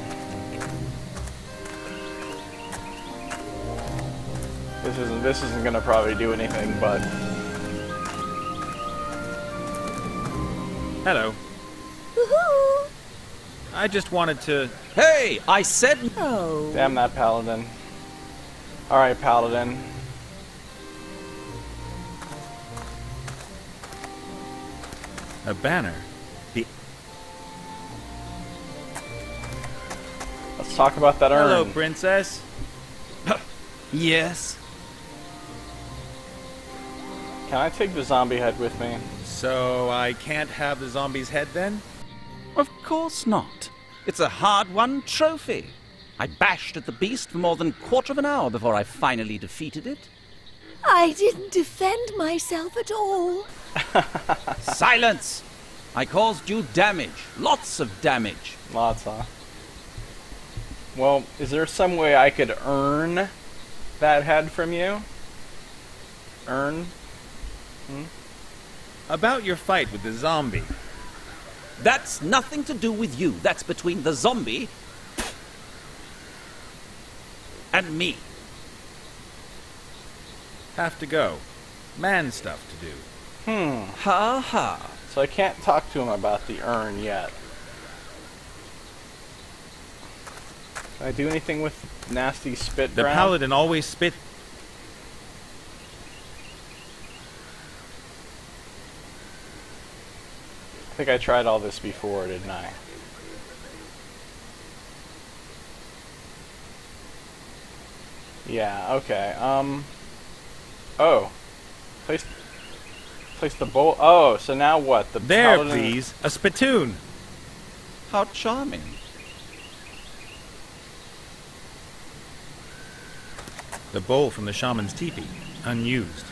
Speaker 1: This isn't gonna probably do anything, but...
Speaker 8: Hello.
Speaker 11: Woohoo!
Speaker 8: I just wanted to...
Speaker 12: Hey, I said...
Speaker 11: Oh.
Speaker 1: Damn that paladin. Alright, paladin.
Speaker 8: A banner.
Speaker 1: Let's talk about that urn.
Speaker 8: Hello, princess.
Speaker 12: Yes?
Speaker 1: Can I take the zombie head with me?
Speaker 8: So I can't have the zombie's head then?
Speaker 12: Of course not. It's a hard-won trophy. I bashed at the beast for more than a quarter of an hour before I finally defeated it.
Speaker 11: I didn't defend myself at all.
Speaker 12: Silence! I caused you damage. Lots of damage.
Speaker 1: Lots, huh? Well, is there some way I could earn that head from you? Earn?
Speaker 8: About your fight with the zombie.
Speaker 12: That's nothing to do with you. That's between the zombie and me.
Speaker 8: Have to go. Man stuff to do.
Speaker 12: Ha ha.
Speaker 1: So I can't talk to him about the urn yet. Can I do anything with nasty spit
Speaker 8: The
Speaker 1: ground?
Speaker 8: paladin always spit.
Speaker 1: I think I tried all this before, didn't I? Yeah, okay. Oh. Place the bowl. Oh, so now what? The
Speaker 8: There,
Speaker 1: paladin...
Speaker 8: please. A spittoon.
Speaker 12: How charming.
Speaker 8: The bowl from the shaman's teepee. Unused.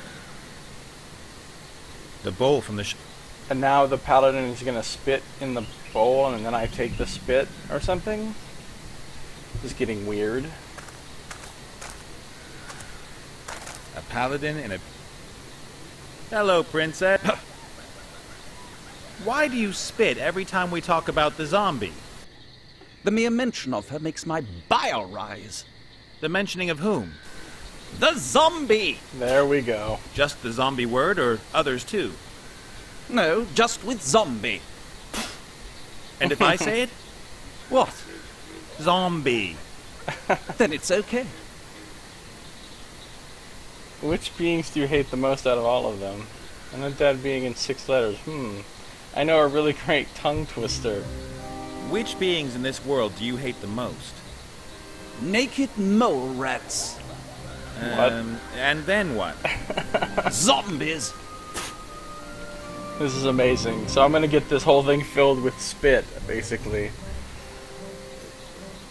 Speaker 8: The bowl from the
Speaker 1: And now the paladin is gonna spit in the bowl, and then I take the spit or something? This is getting weird.
Speaker 8: A paladin in a... Hello, princess. Why do you spit every time we talk about the zombie?
Speaker 12: The mere mention of her makes my bile rise.
Speaker 8: The mentioning of whom?
Speaker 12: The zombie!
Speaker 1: There we go.
Speaker 8: Just the zombie word, or others too?
Speaker 12: No, just with zombie.
Speaker 8: And if I say it?
Speaker 12: What?
Speaker 8: Zombie.
Speaker 12: Then it's okay.
Speaker 1: Which beings do you hate the most out of all of them? An undead being in 6 letters. I know a really great tongue twister.
Speaker 8: Which beings in this world do you hate the most?
Speaker 12: Naked mole rats.
Speaker 1: What?
Speaker 8: And then what?
Speaker 12: Zombies.
Speaker 1: This is amazing. So I'm gonna get this whole thing filled with spit, basically.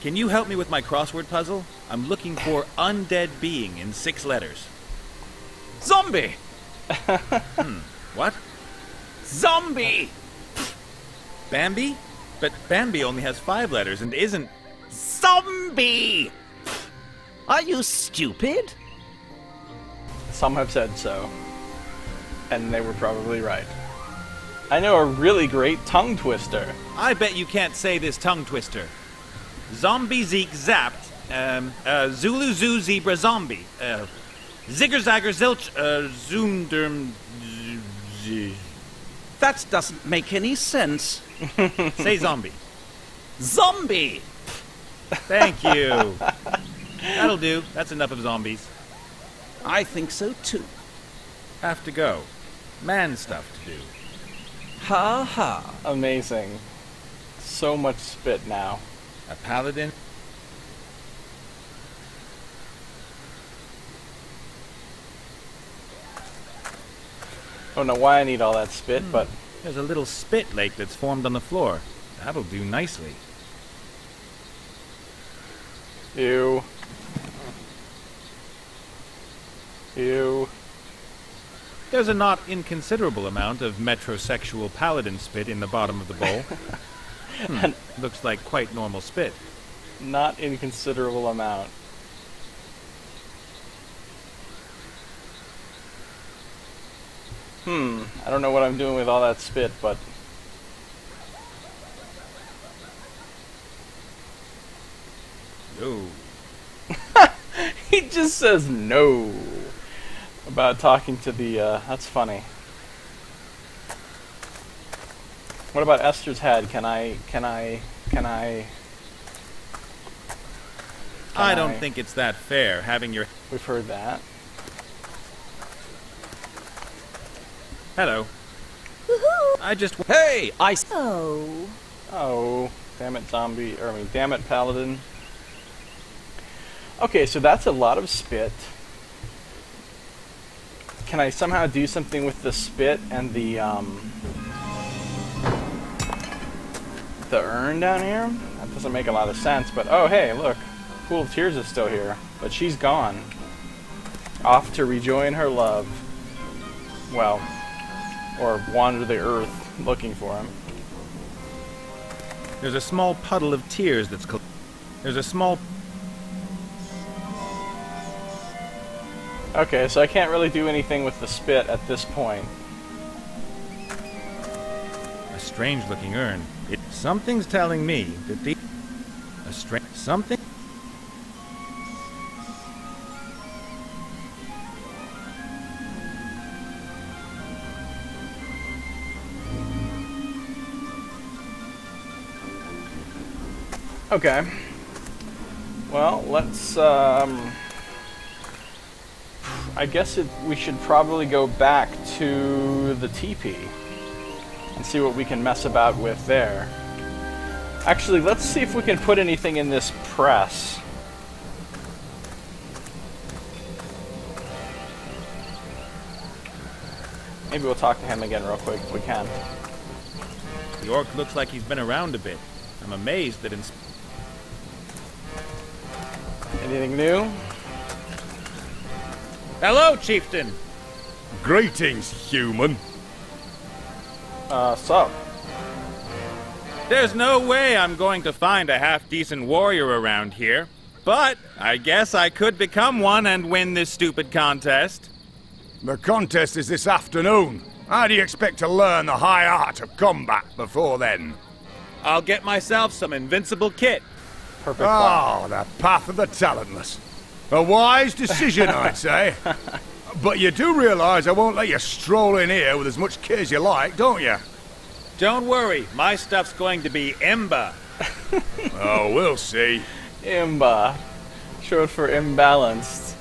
Speaker 8: Can you help me with my crossword puzzle? I'm looking for undead being in 6 letters.
Speaker 12: Zombie!
Speaker 8: What?
Speaker 12: Zombie!
Speaker 8: Bambi? But Bambi only has 5 letters and isn't...
Speaker 12: Zombie! Are you stupid?
Speaker 1: Some have said so. And they were probably right. I know a really great tongue twister.
Speaker 8: I bet you can't say this tongue twister. Zombie Zeke zapped. Zulu Zoo Zebra Zombie. Zigger Zagger Zilch. Zoomderm.
Speaker 12: That doesn't make any sense.
Speaker 8: Say zombie.
Speaker 12: Zombie!
Speaker 8: Thank you. That'll do. That's enough of zombies.
Speaker 12: I think so too.
Speaker 8: Have to go. Man stuff to do.
Speaker 12: Ha ha.
Speaker 1: Amazing. So much spit now.
Speaker 8: A paladin.
Speaker 1: Don't know why I need all that spit, but...
Speaker 8: There's a little spit lake that's formed on the floor. That'll do nicely.
Speaker 1: Ew. Ew.
Speaker 8: There's a not inconsiderable amount of metrosexual paladin spit in the bottom of the bowl. Looks like quite normal spit.
Speaker 1: Not inconsiderable amount. I don't know what I'm doing with all that spit, but...
Speaker 8: No.
Speaker 1: He just says no about talking to the, that's funny. What about Esther's head? I
Speaker 8: don't think it's that fair, having your...
Speaker 1: We've heard that.
Speaker 8: Hello. I just...
Speaker 12: Hey,
Speaker 11: Oh.
Speaker 1: Oh, damn it, zombie. Or, I mean, damn it, paladin. Okay, so that's a lot of spit. can I somehow do something with the spit and the urn down here? That doesn't make a lot of sense, but oh hey, look. Pool of Tears is still here, but she's gone. Off to rejoin her love. Well, or wander the earth looking for him.
Speaker 8: There's a small puddle of tears that's... There's a small...
Speaker 1: Okay, so I can't really do anything with the spit at this point.
Speaker 8: A strange-looking urn. Something's telling me that the... Something...
Speaker 1: Okay. Well, let's, I guess we should probably go back to the teepee and see what we can mess about with there. Actually, let's see if we can put anything in this press. Maybe we'll talk to him again real quick if we can.
Speaker 8: The orc looks like he's been around a bit. I'm amazed that in...
Speaker 1: Anything new?
Speaker 8: Hello, chieftain!
Speaker 13: Greetings, human.
Speaker 1: Sup?
Speaker 8: There's no way I'm going to find a half-decent warrior around here. But I guess I could become one and win this stupid contest.
Speaker 13: The contest is this afternoon. How do you expect to learn the high art of combat before then?
Speaker 8: I'll get myself some invincible kit.
Speaker 1: Perfect.
Speaker 13: Oh, the path of the talentless. A wise decision, I'd say. But you do realize I won't let you stroll in here with as much kit as you like, don't you?
Speaker 8: Don't worry, my stuff's going to be imba.
Speaker 13: Oh, we'll see.
Speaker 1: Imba. Short for imbalanced.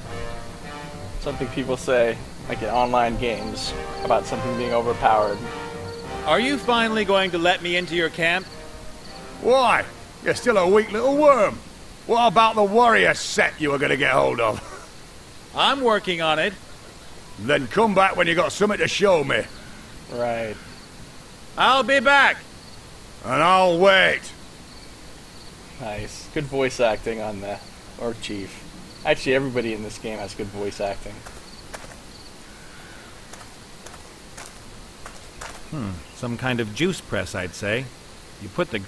Speaker 1: Something people say, like in online games, about something being overpowered.
Speaker 8: Are you finally going to let me into your camp?
Speaker 13: Why? You're still a weak little worm. What about the warrior set you were going to get hold of?
Speaker 8: I'm working on it.
Speaker 13: Then come back when you got something to show me.
Speaker 1: Right.
Speaker 8: I'll be back.
Speaker 13: And I'll wait.
Speaker 1: Nice. Good voice acting on the Orc Chief. Actually, everybody in this game has good voice acting.
Speaker 8: Some kind of juice press, I'd say. You put the...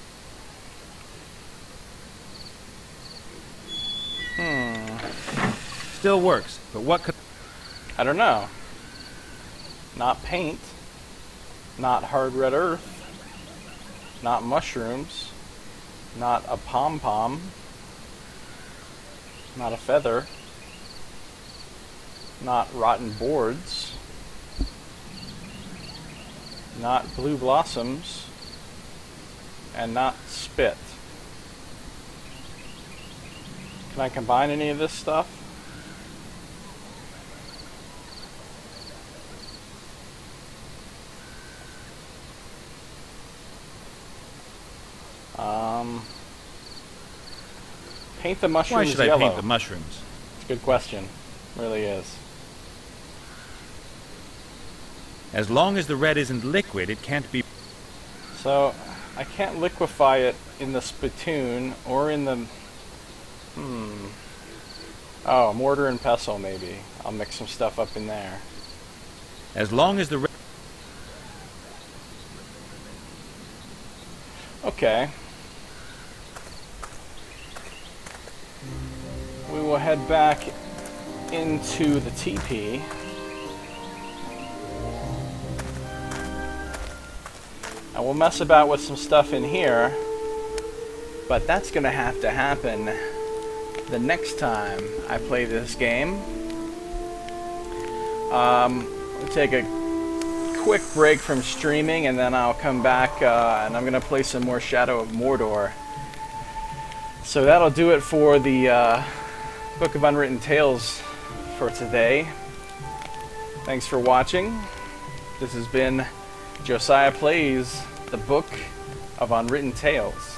Speaker 8: Still works, but what could...
Speaker 1: I don't know. Not paint. Not hard red earth. Not mushrooms. Not a pom-pom. Not a feather. Not rotten boards. Not blue blossoms. And not spit. Can I combine any of this stuff? Paint the mushrooms
Speaker 8: yellow. Why should I paint the mushrooms?
Speaker 1: It's a good question. It really is.
Speaker 8: As long as the red isn't liquid, it can't be...
Speaker 1: So, I can't liquefy it in the spittoon or in the... Oh, mortar and pestle maybe. I'll mix some stuff up in there.
Speaker 8: As long as the red...
Speaker 1: Okay. We will head back into the teepee. And we'll mess about with some stuff in here. But that's going to have to happen the next time I play this game. We'll take a quick break from streaming and then I'll come back and I'm going to play some more Shadow of Mordor. So that'll do it for the Book of Unwritten Tales for today. Thanks for watching. This has been Josiah Plays the Book of Unwritten Tales.